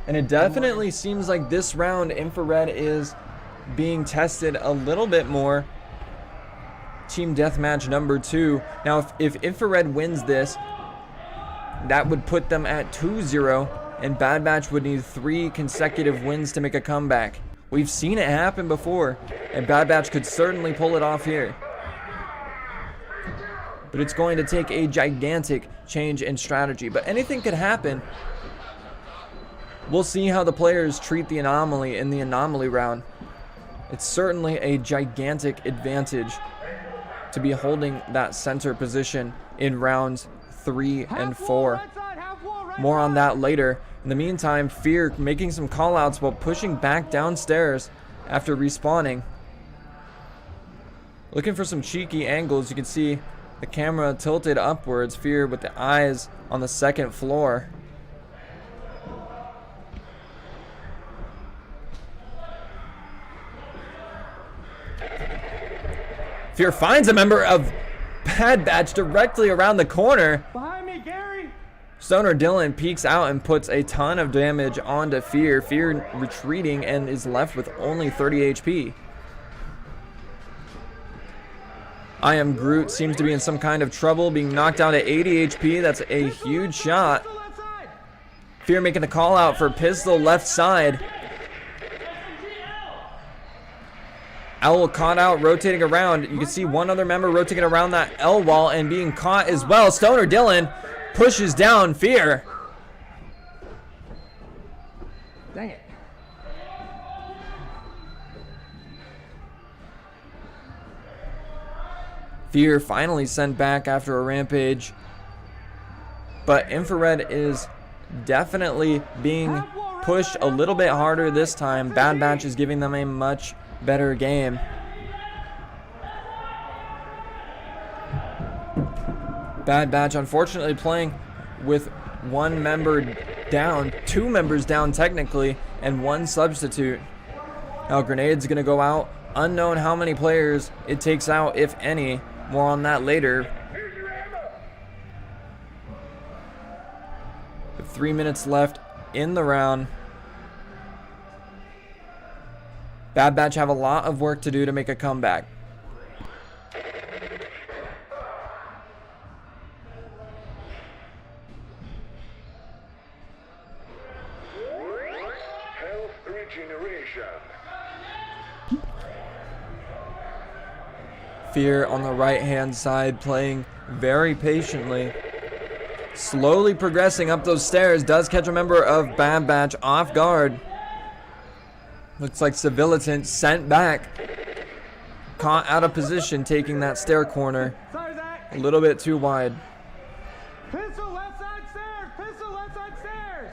And it definitely seems like this round Infra-Red is being tested a little bit more. Team Deathmatch number 2. Now if Infra-Red wins this, that would put them at 2-0, and Bad Batch would need 3 consecutive wins to make a comeback. We've seen it happen before, and Bad Batch could certainly pull it off here. But it's going to take a gigantic change in strategy. But anything could happen. We'll see how the players treat the Anomaly in the Anomaly round. It's certainly a gigantic advantage to be holding that center position in rounds 3 and 4. More on that later. In the meantime, Fear making some callouts while pushing back downstairs after respawning. Looking for some cheeky angles. You can see the camera tilted upwards. Fear with the eyes on the second floor. Fear finds a member of Bad Batch directly around the corner. Behind me, Gary. Stoner Dylan peeks out and puts a ton of damage onto Fear. Fear retreating and is left with only 30 HP. I Am Groot seems to be in some kind of trouble, being knocked down to 80 HP. That's a huge shot. Fear making a call out for pistol left side. Owl caught out, rotating around. You can see one other member rotating around that L wall and being caught as well. Stoner Dylan pushes down Fear. Dang it. Fear finally sent back after a rampage. But Infra-Red is definitely being pushed a little bit harder this time. Bad Batch is giving them a much better game. Bad Batch unfortunately playing with one member down, 2 members down technically, and 1 substitute. Now Grenade's gonna go out. Unknown how many players it takes out, if any. More on that later. With 3 minutes left in the round. Bad Batch have a lot of work to do to make a comeback. Fear on the right hand side playing very patiently. Slowly progressing up those stairs. Does catch a member of Bad Batch off guard. Looks like Civilitant sent back. Caught out of position taking that stair corner. A little bit too wide. Pistol left side stairs. Pistol left side stairs.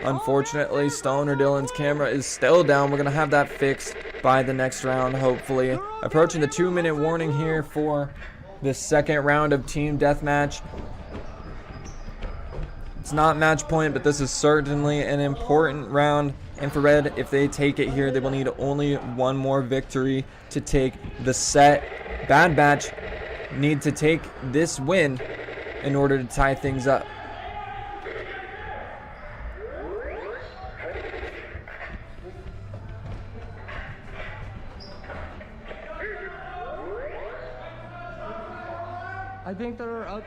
Unfortunately, Stoner Dylan's camera is still down. We're going to have that fixed by the next round, hopefully. Approaching the 2-minute warning here for the second round of Team Deathmatch. It's not match point, but this is certainly an important round. Infra-Red, if they take it here, they will need only 1 more victory to take the set. Bad Batch need to take this win in order to tie things up. I think they're up.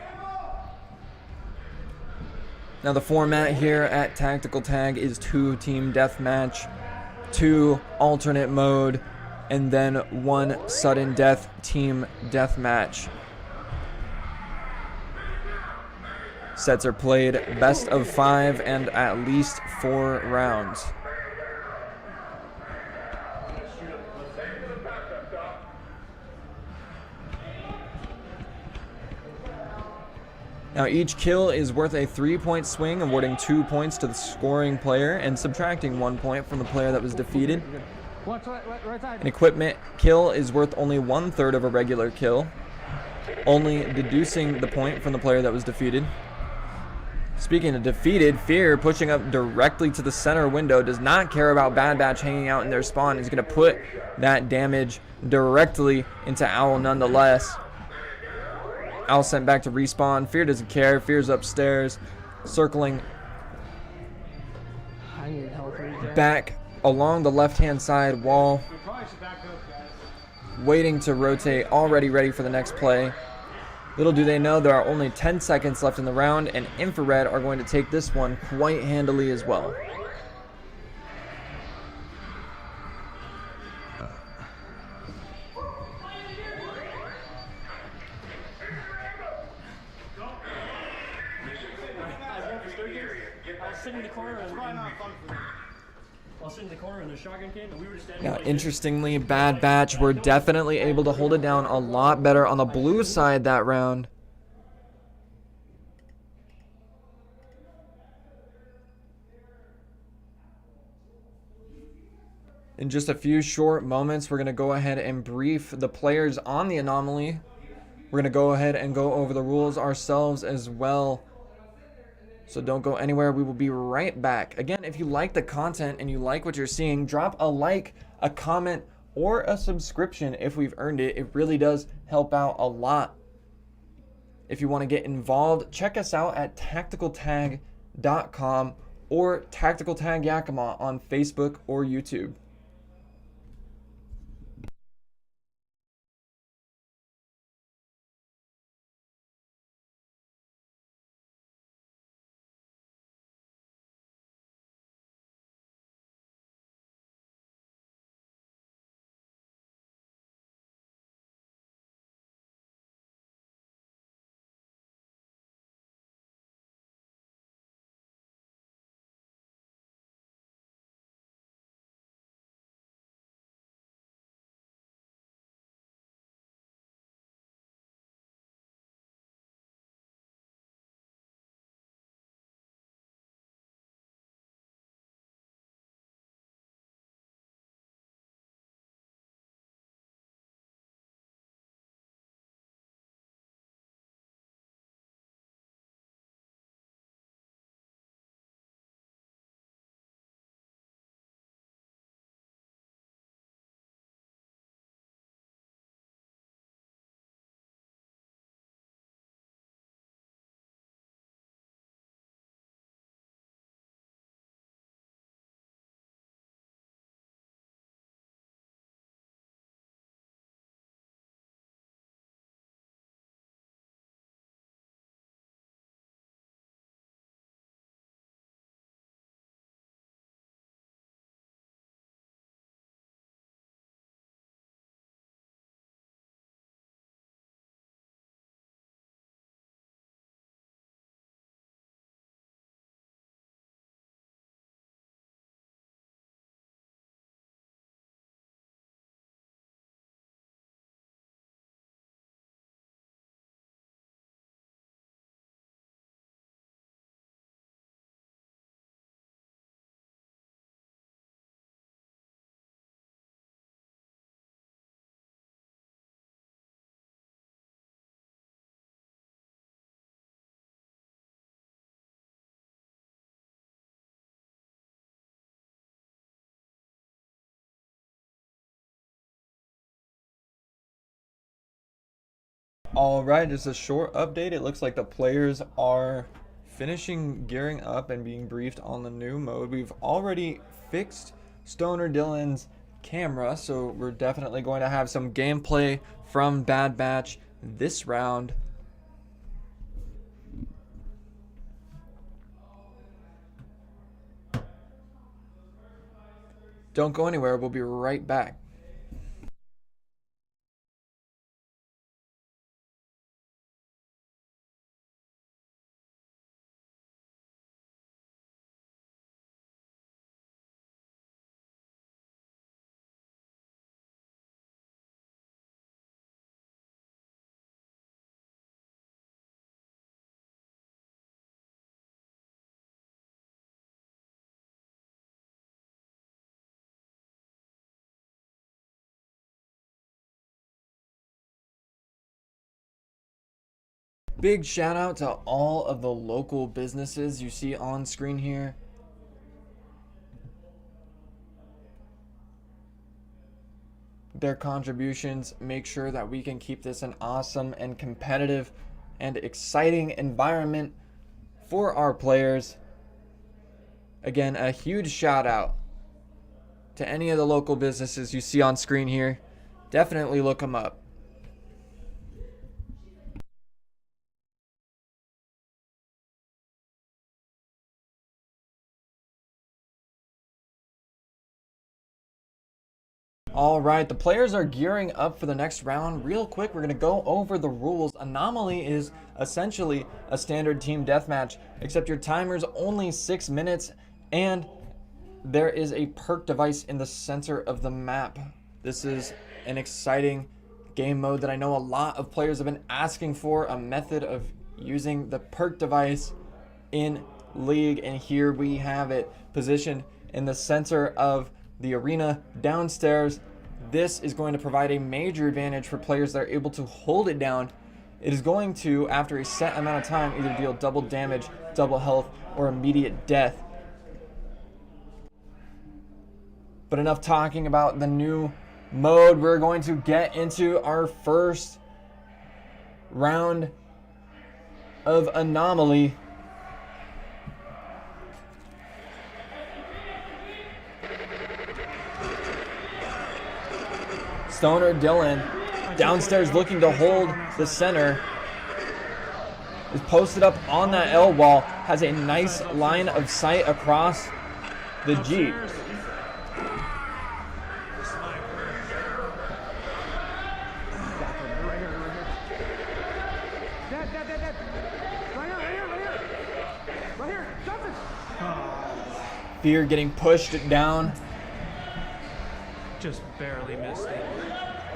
Now the format here at Tactical Tag is 2 Team Deathmatch. 2 alternate mode, and then 1 sudden death team deathmatch. Sets are played best of 5 and at least 4 rounds. Now each kill is worth a 3-point swing, awarding 2 points to the scoring player and subtracting 1 point from the player that was defeated. An equipment kill is worth only 1/3 of a regular kill, only deducing the point from the player that was defeated. Speaking of defeated, Fear pushing up directly to the center window, does not care about Bad Batch hanging out in their spawn. He's going to put that damage directly into Owl nonetheless. Owl sent back to respawn. Fear doesn't care. Fear's upstairs, circling back along the left-hand side wall, waiting to rotate, already ready for the next play. Little do they know there are only 10 seconds left in the round, and Infra-Red are going to take this one quite handily as well. Now, interestingly, Bad Batch were definitely able to hold it down a lot better on the blue side that round. In just a few short moments, we're going to go ahead and brief the players on the Anomaly. We're going to go ahead and go over the rules ourselves as well. So don't go anywhere. We will be right back. Again, if you like the content and you like what you're seeing, drop a like, a comment, or a subscription if we've earned it. It really does help out a lot. If you want to get involved, check us out at tacticaltag.com or Tactical Tag Yakima on Facebook or YouTube. Alright, just a short update. It looks like the players are finishing gearing up and being briefed on the new mode. We've already fixed Stoner Dylan's camera, so we're definitely going to have some gameplay from Bad Batch this round. Don't go anywhere. We'll be right back. Big shout out to all of the local businesses you see on screen here. Their contributions make sure that we can keep this an awesome and competitive and exciting environment for our players. Again, a huge shout out to any of the local businesses you see on screen here. Definitely look them up. All right, the players are gearing up for the next round. Real quick, we're going to go over the rules. Anomaly is essentially a standard team deathmatch, except your timer's only 6 minutes, and there is a perk device in the center of the map. This is an exciting game mode that I know a lot of players have been asking for, a method of using the perk device in League, and here we have it positioned in the center of the arena downstairs. This is going to provide a major advantage for players that are able to hold it down. It is going to, after a set amount of time, either deal double damage, double health, or immediate death. But enough talking about the new mode. We're going to get into our first round of Anomaly. Stoner Dylan downstairs looking to hold the center. Is posted up on that L wall. Has a nice line of sight across the Jeep. Fear getting pushed down. Just barely missed it.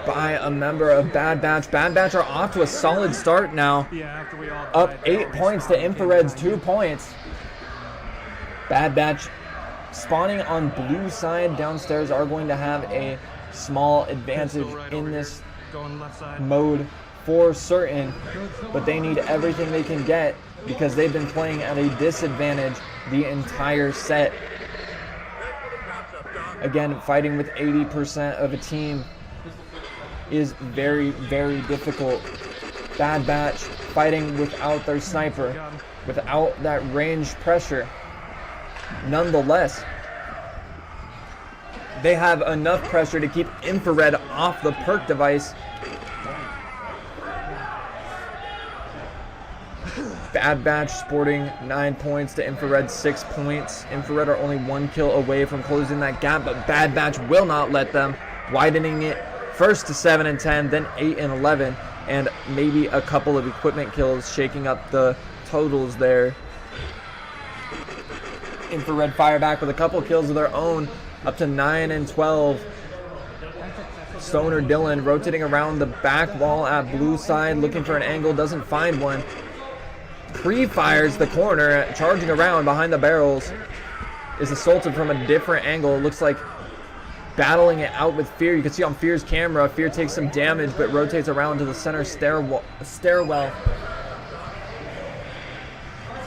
By a member of Bad Batch. Bad Batch are off to a solid start now. Yeah, after we all Up died, 8 points to Infra-Red's 2 points. Bad Batch spawning on blue side downstairs are going to have a small advantage in this going left side. mode for certain, but they need everything they can get because they've been playing at a disadvantage the entire set. Again, fighting with 80% of a team is very, very difficult. Bad Batch fighting without their sniper, without that range pressure. Nonetheless, they have enough pressure to keep Infra-Red off the perk device. Bad Batch sporting 9 points to Infra-Red 6 points. Infra-Red are only 1 kill away from closing that gap, but Bad Batch will not let them, widening it first to 7 and 10, then 8 and 11, and maybe a couple of equipment kills, shaking up the totals there. Infra-Red fire back with a couple kills of their own, up to 9 and 12. Stoner Dylan rotating around the back wall at blue side, looking for an angle, doesn't find one. Pre-fires the corner, charging around behind the barrels. Is assaulted from a different angle. It looks like battling it out with Fear. You can see on Fear's camera, Fear takes some damage but rotates around to the center stairwell.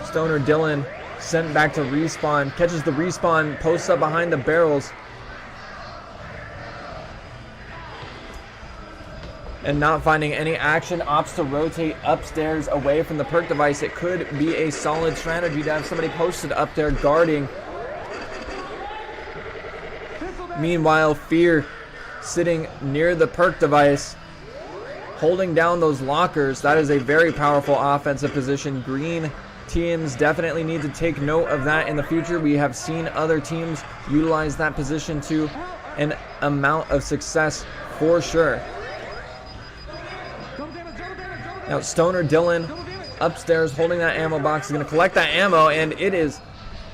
Stoner Dylan sent back to respawn. Catches the respawn, posts up behind the barrels. And not finding any action, opts to rotate upstairs away from the perk device. It could be a solid strategy to have somebody posted up there guarding. Meanwhile, Fear sitting near the perk device, holding down those lockers. That is a very powerful offensive position. Green Teams definitely need to take note of that in the future. We have seen other teams utilize that position to an amount of success for sure. Now Stoner Dylan upstairs holding that ammo box is going to collect that ammo, and it is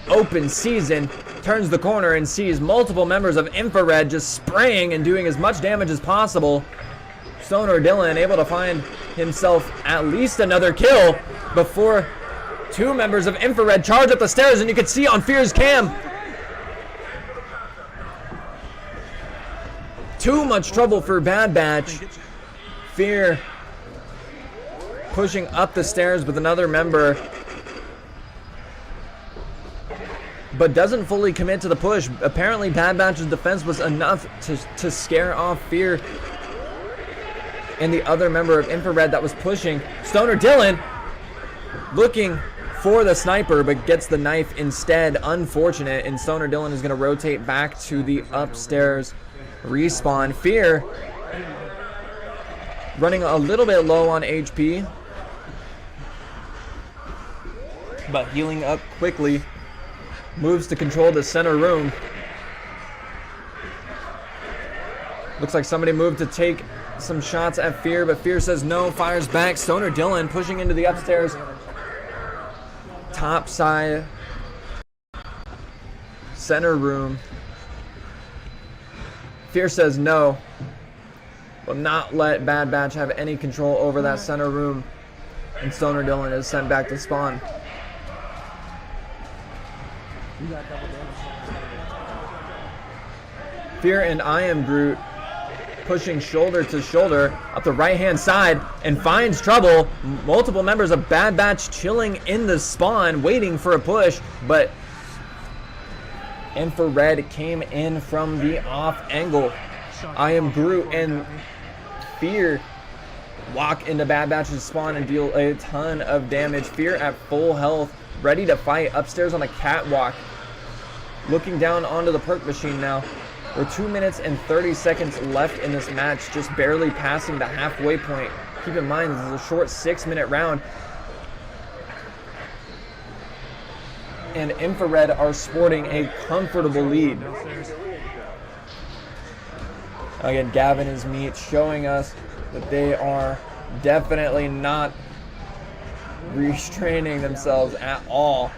open season. Turns the corner and sees multiple members of Infra-Red just spraying and doing as much damage as possible. Stoner Dylan able to find himself at least another kill before two members of Infra-Red charge up the stairs, and you can see on Fear's cam, too much trouble for Bad Batch. Fear pushing up the stairs with another member, but doesn't fully commit to the push. Apparently Bad Batch's defense was enough to scare off Fear and the other member of Infra-Red that was pushing. Stoner Dylan looking for the sniper, but gets the knife instead. Unfortunate, and Stoner Dylan is going to rotate back to the upstairs respawn. Fear running a little bit low on HP, but healing up quickly. Moves to control the center room. Looks like somebody moved to take some shots at Fear, but Fear says no, fires back. Stoner Dylan pushing into the upstairs top side center room. Fear says no, will not let Bad Batch have any control over that center room, and Stoner Dylan is sent back to spawn. Fear and I Am Groot pushing shoulder to shoulder up the right hand side and finds trouble. Multiple members of Bad Batch chilling in the spawn waiting for a push, but Infra-Red came in from the off angle. I Am Groot and Fear walk into Bad Batch's spawn and deal a ton of damage. Fear at full health, ready to fight upstairs on the catwalk. Looking down onto the perk machine now. We're 2 minutes and 30 seconds left in this match, just barely passing the halfway point. Keep in mind, this is a short 6-minute round. And Infra-Red are sporting a comfortable lead. Again, Gavin is Meat showing us that they are definitely not restraining themselves at all.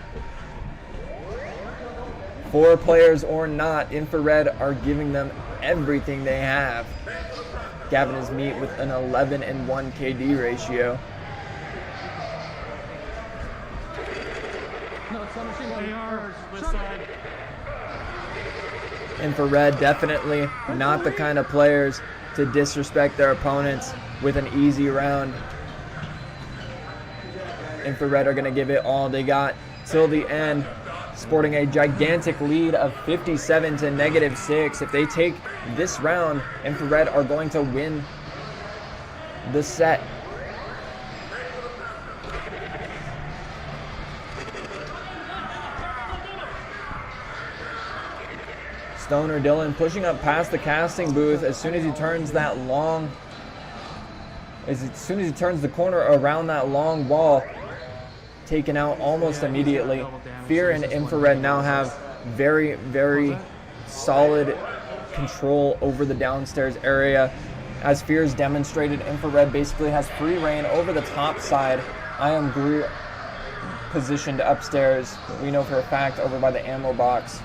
4 players or not, Infra-Red are giving them everything they have. Gavin is Meat with an 11-1 KD ratio. Infra-Red definitely not the kind of players to disrespect their opponents with an easy round. Infra-Red are going to give it all they got till the end, sporting a gigantic lead of 57 to -6. If they take this round, Infra-Red are going to win the set. Stoner Dylan pushing up past the casting booth as soon as he turns that long, as soon as he turns the corner around that long wall, taken out almost immediately. Fear and Infra-Red now have very, very solid control over the downstairs area. As Fear's demonstrated, Infra-Red basically has free reign over the top side. I Am Groot positioned upstairs, we know for a fact, over by the ammo box.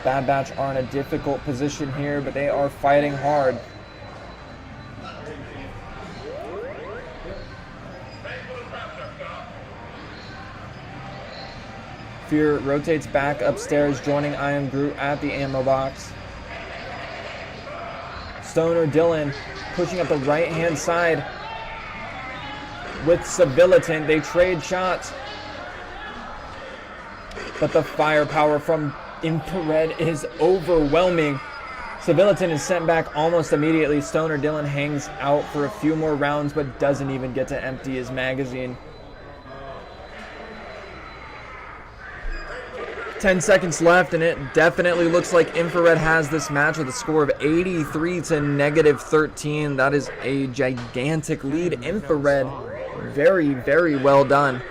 Bad Batch are in a difficult position here, but they are fighting hard. Fear rotates back upstairs, joining I Am Groot at the ammo box. Stoner Dylan pushing up the right-hand side with Civilitan. They trade shots, but the firepower from Infra-Red is overwhelming. Civilitan is sent back almost immediately. Stoner Dylan hangs out for a few more rounds, but doesn't even get to empty his magazine. 10 seconds left, and it definitely looks like Infra-Red has this match with a score of 83 to -13. That is a gigantic lead. Infra-Red, very, very well done.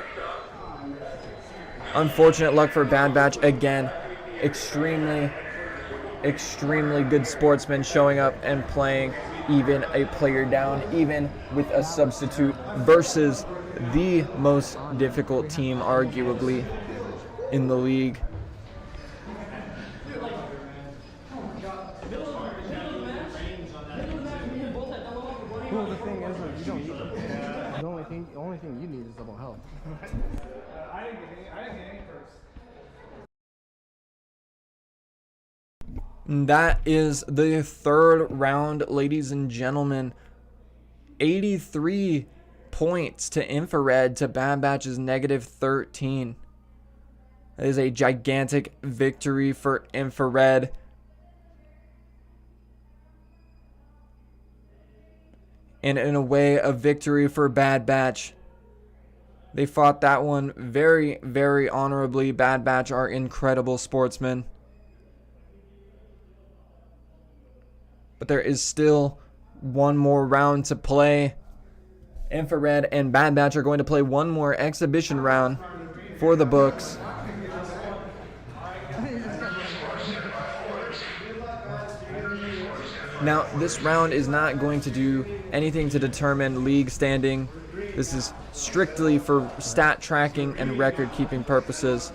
Unfortunate luck for Bad Batch again. Extremely good sportsmen showing up and playing even a player down, even with a substitute, versus the most difficult team arguably in the league. Well, the thing is that you don't need them. The only thing you need is double health. I didn't get any first. That is the third round, ladies and gentlemen. 83 points to Infra-Red to Bad Batch's -13. That is a gigantic victory for Infra-Red. And in a way, a victory for Bad Batch. They fought that one very, very honorably. Bad Batch are incredible sportsmen. But there is still one more round to play. Infra-Red and Bad Batch are going to play one more exhibition round for the books. Now, this round is not going to do anything to determine league standing. This is strictly for stat tracking and record keeping purposes.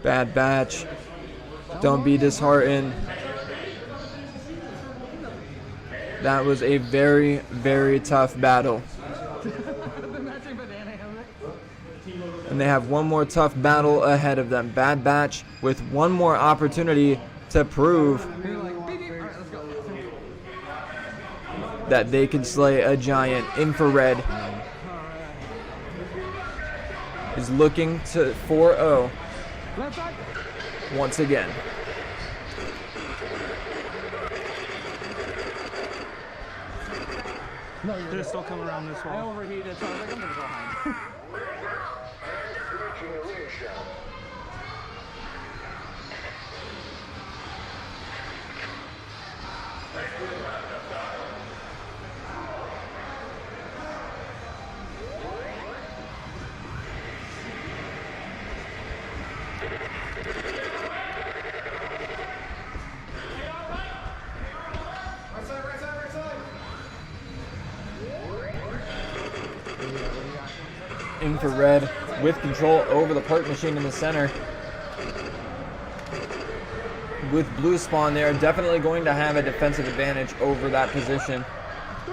Bad Batch, don't be disheartened. That was a very, very tough battle. And they have one more tough battle ahead of them. Bad Batch with one more opportunity to prove that they can slay a giant. Infra-Red is looking to 4-0 once again. They're still coming around this wall. I overheated, so I was like, I'm gonna go hide. Infra-Red with control over the perk machine in the center. With blue spawn, they are definitely going to have a defensive advantage over that position.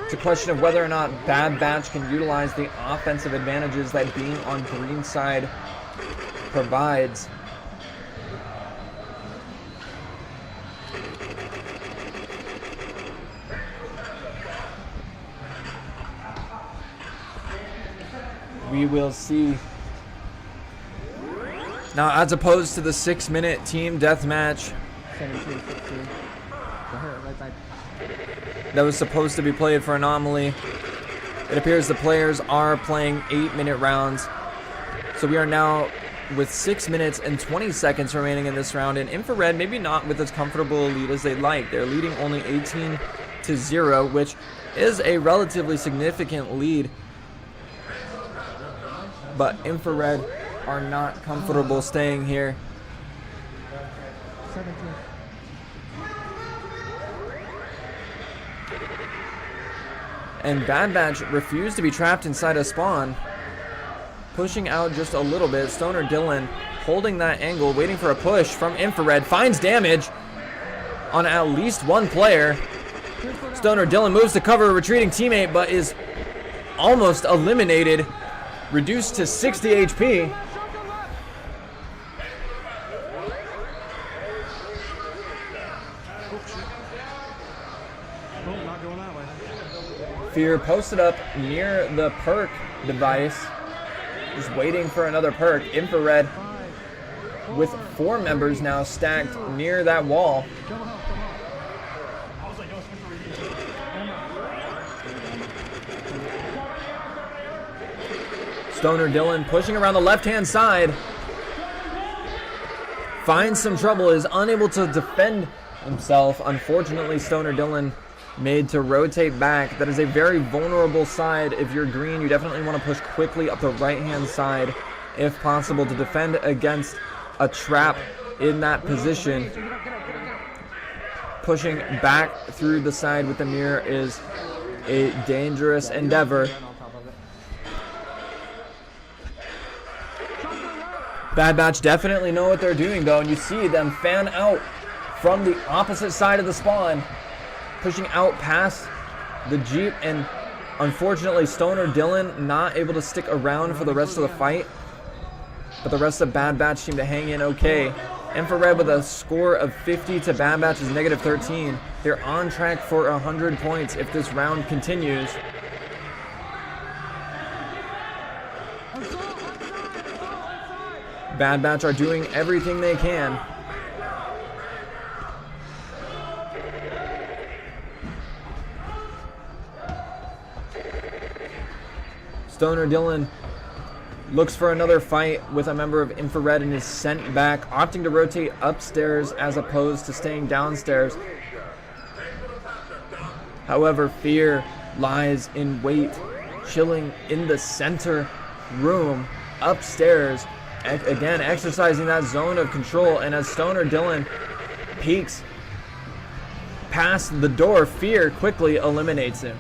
It's a question of whether or not Bad Batch can utilize the offensive advantages that being on green side provides. We will see. Now, as opposed to the 6-minute team deathmatch 17-16. Right side. that was supposed to be played for Anomaly, it appears the players are playing 8-minute rounds. So we are now with 6 minutes and 20 seconds remaining in this round, and Infra-Red maybe not with as comfortable a lead as they'd like. They're leading only 18-0, which is a relatively significant lead. But Infra-Red are not comfortable staying here. 17. And Bad Batch refused to be trapped inside a spawn. Pushing out just a little bit. Stoner Dylan holding that angle, waiting for a push from Infra-Red. Finds damage on at least one player. Stoner Dylan moves to cover a retreating teammate, but is almost eliminated. Reduced to 60 HP. Oh, not going that way. Fear posted up near the perk device. Just waiting for another perk. Infra-Red with 4 members now stacked near that wall. Stoner Dylan pushing around the left-hand side. Finds some trouble, is unable to defend himself. Unfortunately, Stoner Dylan made to rotate back. That is a very vulnerable side. If you're green, you definitely want to push quickly up the right-hand side if possible to defend against a trap in that position. Pushing back through the side with the mirror is a dangerous endeavor. Bad Batch definitely know what they're doing though, and you see them fan out from the opposite side of the spawn, pushing out past the Jeep, and unfortunately Stoner Dylan not able to stick around for the rest of the fight, but the rest of Bad Batch seem to hang in okay. Infra-Red with a score of 50 to Bad Batch's -13. They're on track for 100 points if this round continues. Bad Batch are doing everything they can. Stoner Dylan looks for another fight with a member of Infra-Red and is sent back, opting to rotate upstairs as opposed to staying downstairs. However, Fear lies in wait, chilling in the center room upstairs, again exercising that zone of control, and as Stoner Dylan peeks past the door, Fear quickly eliminates him.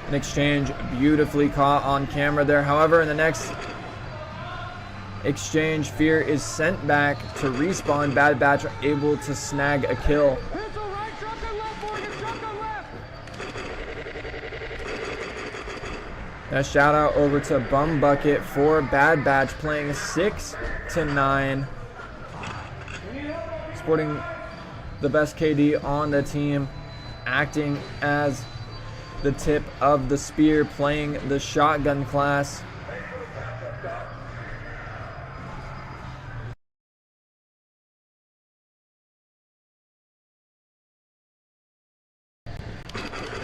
An exchange beautifully caught on camera there. However, in the next exchange, Fear is sent back to respawn. Bad Batch are able to snag a kill. A shout out over to Bum Bucket for Bad Batch, playing 6 to 9. Sporting the best KD on the team, acting as the tip of the spear, playing the shotgun class.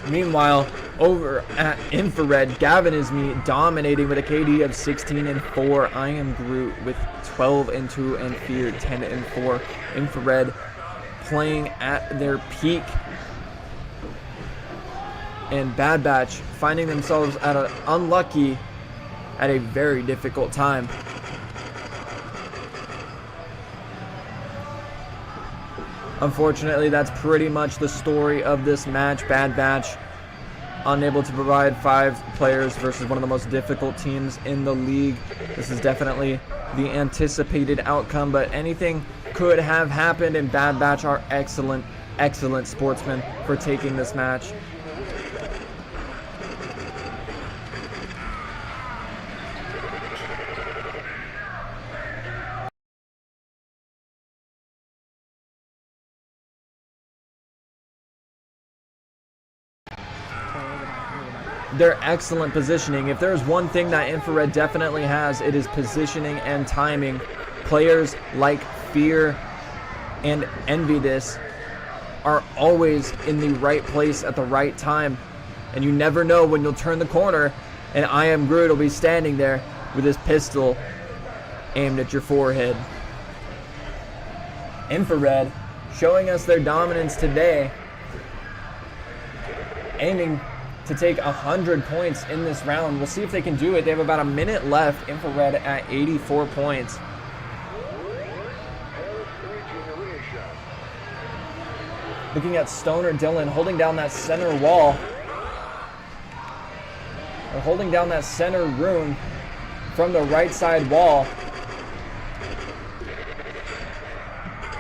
Meanwhile, over at Infra-Red, Gavin is me dominating with a KD of 16-4. I am Groot with 12-2 and Fear 10-4. Infra-Red playing at their peak, and Bad Batch finding themselves unlucky at a very difficult time. Unfortunately, that's pretty much the story of this match. Bad Batch unable to provide 5 players versus one of the most difficult teams in the league. This is definitely the anticipated outcome, but anything could have happened, and Bad Batch are excellent sportsmen for taking this match. Their excellent positioning. If there's one thing that Infra-Red definitely has, it is positioning and timing. Players like Fear and Envy are always in the right place at the right time, and you never know when you'll turn the corner and I Am Groot will be standing there with his pistol aimed at your forehead. Infra-Red showing us their dominance today, aiming to take 100 points in this round. We'll see if they can do it. They have about a minute left. Infra-Red at 84 points. Looking at Stoner Dylan holding down that center wall, or holding down that center room from the right side wall.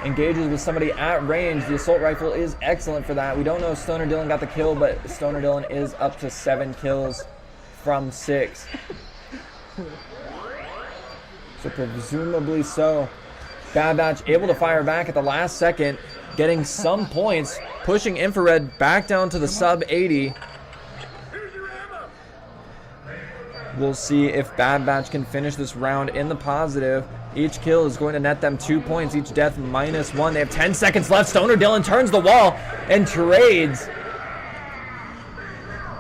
Engages with somebody at range. The assault rifle is excellent for that. We don't know if Stoner Dylan got the kill, but Stoner Dylan is up to 7 kills from 6. So presumably so. Bad Batch able to fire back at the last second, getting some points, pushing Infra-Red back down to the sub 80. We'll see if Bad Batch can finish this round in the positive. Each kill is going to net them 2 points, each death -1. They have 10 seconds left. Stoner Dylan turns the wall and trades.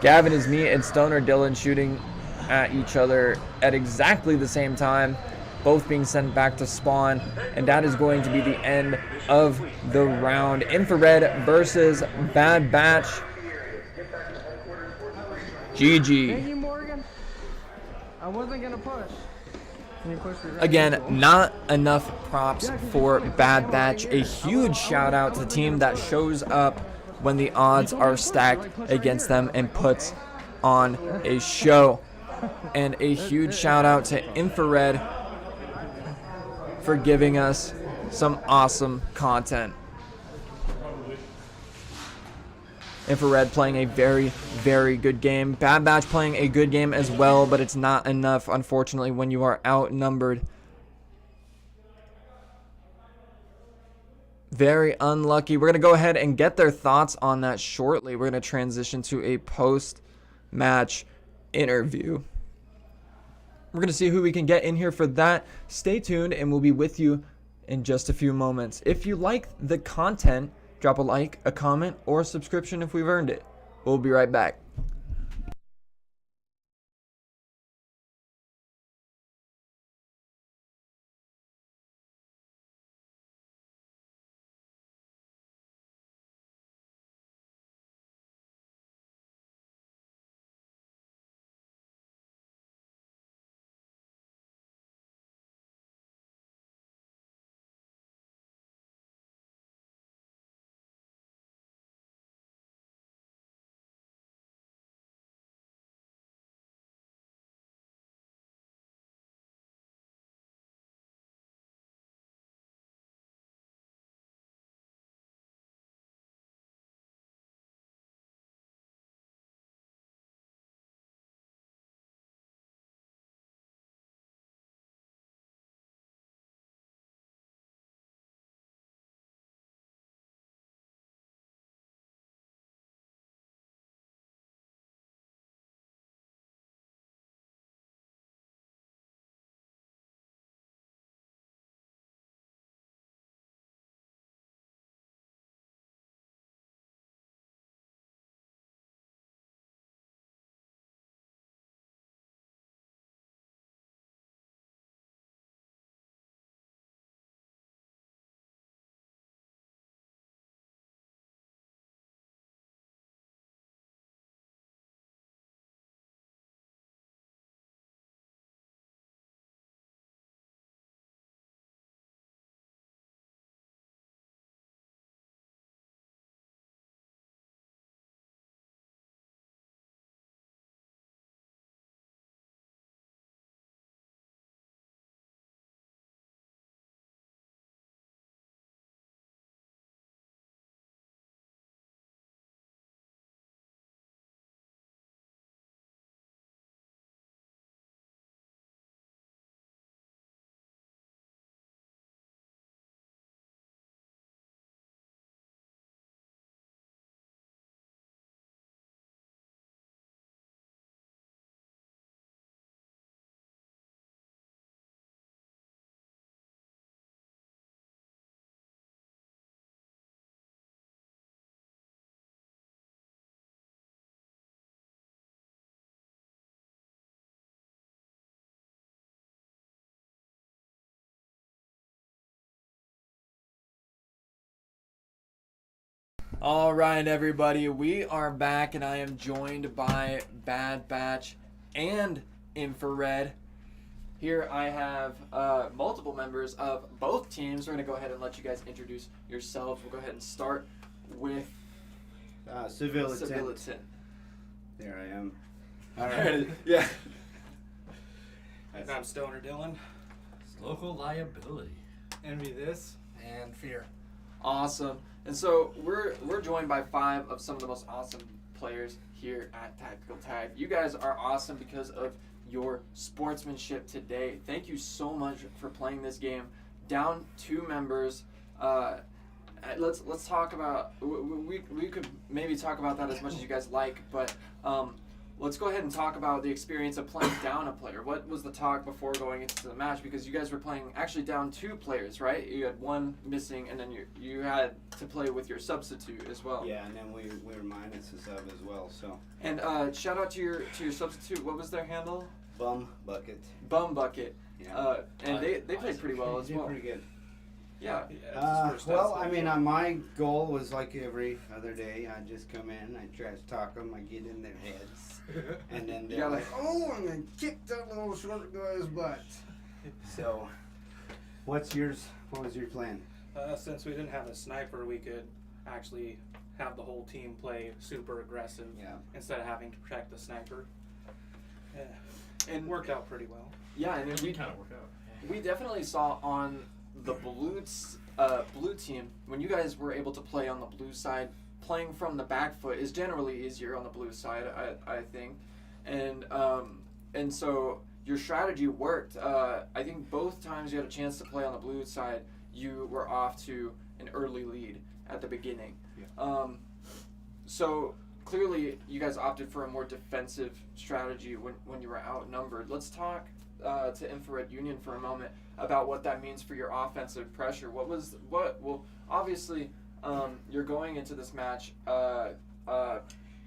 Gavin is me and Stoner Dylan shooting at each other at exactly the same time, both being sent back to spawn, and that is going to be the end of the round. Infra-Red versus Bad Batch. GG. Thank you, Morgan. I wasn't gonna push. Can you push it? Again, not enough props for Bad Batch. A huge shout out to the team that shows up when the odds are stacked against them and puts on a show. And a huge shout out to Infra-Red for giving us some awesome content. Infra-Red playing a very, very good game. Bad Batch playing a good game as well, but it's not enough, unfortunately, when you are outnumbered. Very unlucky. We're going to go ahead and get their thoughts on that shortly. We're going to transition to a post-match interview. We're going to see who we can get in here for that. Stay tuned, and we'll be with you in just a few moments. If you like the content, drop a like, a comment, or a subscription if we've earned it. We'll be right back. All right, everybody, we are back, and I am joined by Bad Batch and Infra-Red. Here I have multiple members of both teams. We're going to go ahead and let you guys introduce yourselves. We'll go ahead and start with Civilitan. There I am. All right. Yeah. And I'm Stoner Dylan. Local liability. Envy this. And Fear. Awesome. And so we're joined by 5 of some of the most awesome players here at Tactical Tag. You guys are awesome because of your sportsmanship today. Thank you so much for playing this game. Down 2 members. Let's talk about, we could maybe talk about that as much as you guys like, but let's go ahead and talk about the experience of playing down a player. What was the talk before going into the match? Because you guys were playing actually down 2 players, right? You had 1 missing, and then you had to play with your substitute as well. Yeah, and then we were minus a sub as well. So. And shout out to your substitute. What was their handle? Bum bucket. Bum Bucket. Yeah. And they played pretty well as Did well. pretty good. Yeah. Well, I mean, my goal was like every other day. I just come in, I trash talk them, I get in their heads, and then they're like, "Oh, I'm gonna kick that little short guy's butt." So, what's yours? What was your plan? Since we didn't have a sniper, we could actually have the whole team play super aggressive instead of having to protect the sniper. Yeah. And it worked out pretty well. Yeah, and we kind of worked out. We definitely saw on the blue team, when you guys were able to play on the blue side, playing from the back foot is generally easier on the blue side, I think, and so your strategy worked. I think both times you had a chance to play on the blue side, you were off to an early lead at the beginning. Yeah. So clearly you guys opted for a more defensive strategy when you were outnumbered. Let's talk to Infra-Red Union for a moment about what that means for your offensive pressure. Well, obviously, you're going into this match,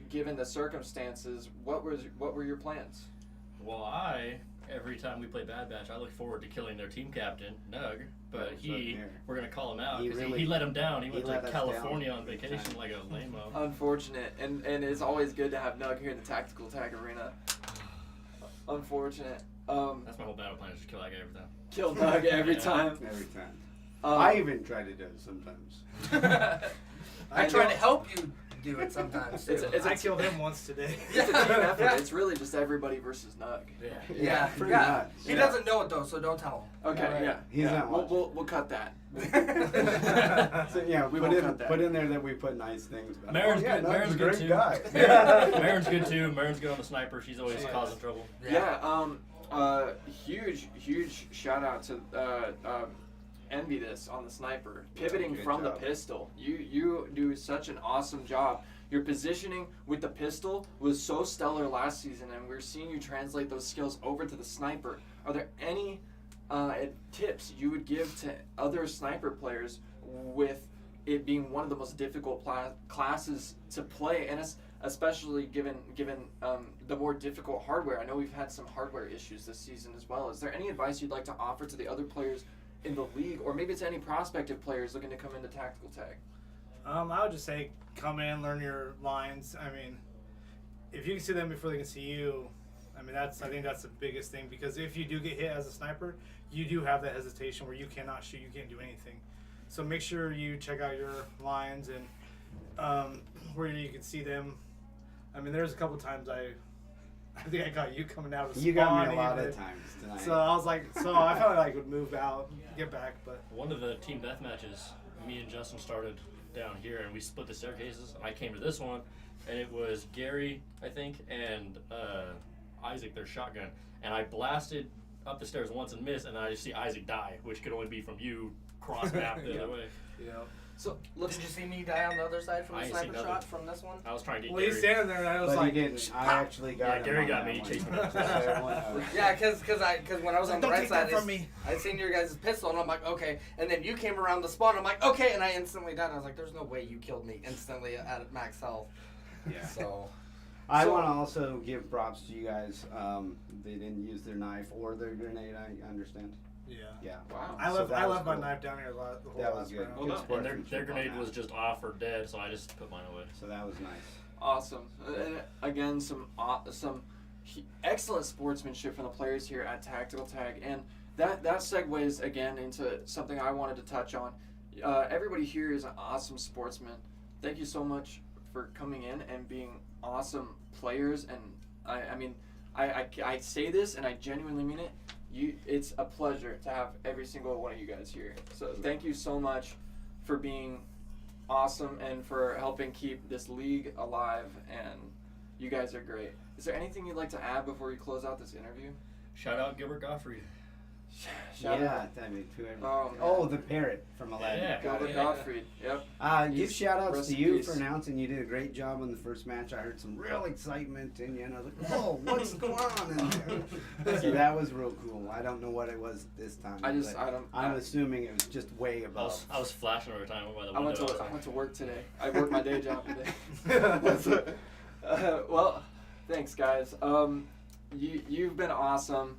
given the circumstances, what were your plans? Well, every time we play Bad Batch, I look forward to killing their team captain, Nug, but we're going to call him out because he let him down. He went to California on vacation like a lame-o. Unfortunate, and it's always good to have Nug here in the Tactical Tag Arena. Unfortunate. That's my whole battle plan, is just kill that guy every time. Kill Nug every time. Every time. I even try to do it sometimes. I try to help you do it sometimes. I killed him once today. It's a team effort. It's really just everybody versus Nug. Yeah, pretty much. He doesn't know it though, so don't tell him. Okay, yeah. He's not watching. We'll cut that. So yeah, We put won't cut that. put in there that we put nice things about. Marin's him. good. Marin's good too. Guy. Marin's good too. Marin's good on the sniper. She's always causing trouble. Huge shout out to Envy this on the sniper, pivoting from the pistol. You do such an awesome job. Your positioning with the pistol was so stellar last season, and we're seeing you translate those skills over to the sniper. Are there any tips you would give to other sniper players with it being one of the most difficult classes to play, and especially given the more difficult hardware? I know we've had some hardware issues this season as well. Is there any advice you'd like to offer to the other players in the league, or maybe it's any prospective players looking to come into Tactical Tag? I would just say come in, learn your lines. I mean, if you can see them before they can see you, I think that's the biggest thing, because if you do get hit as a sniper, you do have that hesitation where you cannot shoot, you can't do anything. So make sure you check out your lines and where you can see them. I mean, there's a couple times I think I got you coming out of spawn. You got me a lot of times tonight. So I was like, I felt like I would move out, get back, but one of the team death matches, me and Justin started down here, and we split the staircases. I came to this one, and it was Gary, I think, and Isaac, their shotgun, and I blasted up the stairs once and missed, and I just see Isaac die, which could only be from you cross map the other way. Yeah. So did you see me die on the other side from the sniper shot from this one? I was trying to get well, Gary. he's standing there, and I was But like, he didn't. I actually got him. Gary on got that me. He one. chased me down. Yeah, because when I was on the don't right take side, that from me. I seen your guys' pistol, and I'm like, okay. And then you came around the spawn, I'm like, okay, and I instantly died. I was like, there's no way you killed me instantly at max health. Yeah. So. I want to also give props to you guys. They didn't use their knife or their grenade. I understand. yeah. Yeah. wow. I So left that was my cool. knife down here the whole That was last good. round. Good sport And from their Chip on grenade that. was just off or dead, so I just put mine away. So that was nice. Awesome. Again, some excellent sportsmanship from the players here at Tactical Tag, and that segues again into something I wanted to touch on. Everybody here is an awesome sportsman. Thank you so much for coming in and being awesome players. And I say this and I genuinely mean it. It's a pleasure to have every single one of you guys here. So thank you so much for being awesome and for helping keep this league alive, and you guys are great. Is there anything you'd like to add before we close out this interview? Shout out Gilbert Gottfried. Shout out. I mean, Oh, the parrot from Aladdin. Yeah. Gilbert Gottfried. Yep. Give He's- shout outs rest to in you peace. for announcing. You did a great job on the first match. I heard some real excitement in you, and I was like, "Whoa, what's going on in there?" So that was real cool. I don't know what it was this time. I'm assuming it was just way above. I was flashing every time by the I window. went to work today. I worked my day job today. Well, thanks guys. you've been awesome.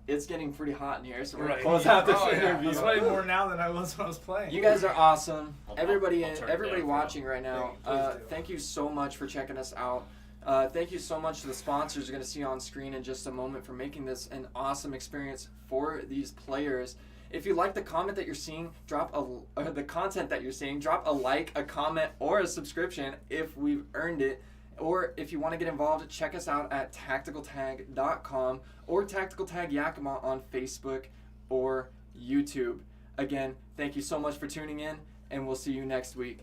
It's getting pretty hot in here, so we're Right. gonna close out this Oh, yeah. interview. I'm sweating more now than I was when I was playing. You guys are awesome. I'll Everybody turn it everybody down. watching right now, Please do. thank you so much for checking us out. Thank you so much to the sponsors you're going to see on screen in just a moment for making this an awesome experience for these players. If you like the comment that you're seeing, the content that you're seeing, drop a like, a comment, or a subscription if we've earned it. Or if you want to get involved, check us out at tacticaltag.com or Tactical Tag Yakima on Facebook or YouTube. Again, thank you so much for tuning in, and we'll see you next week.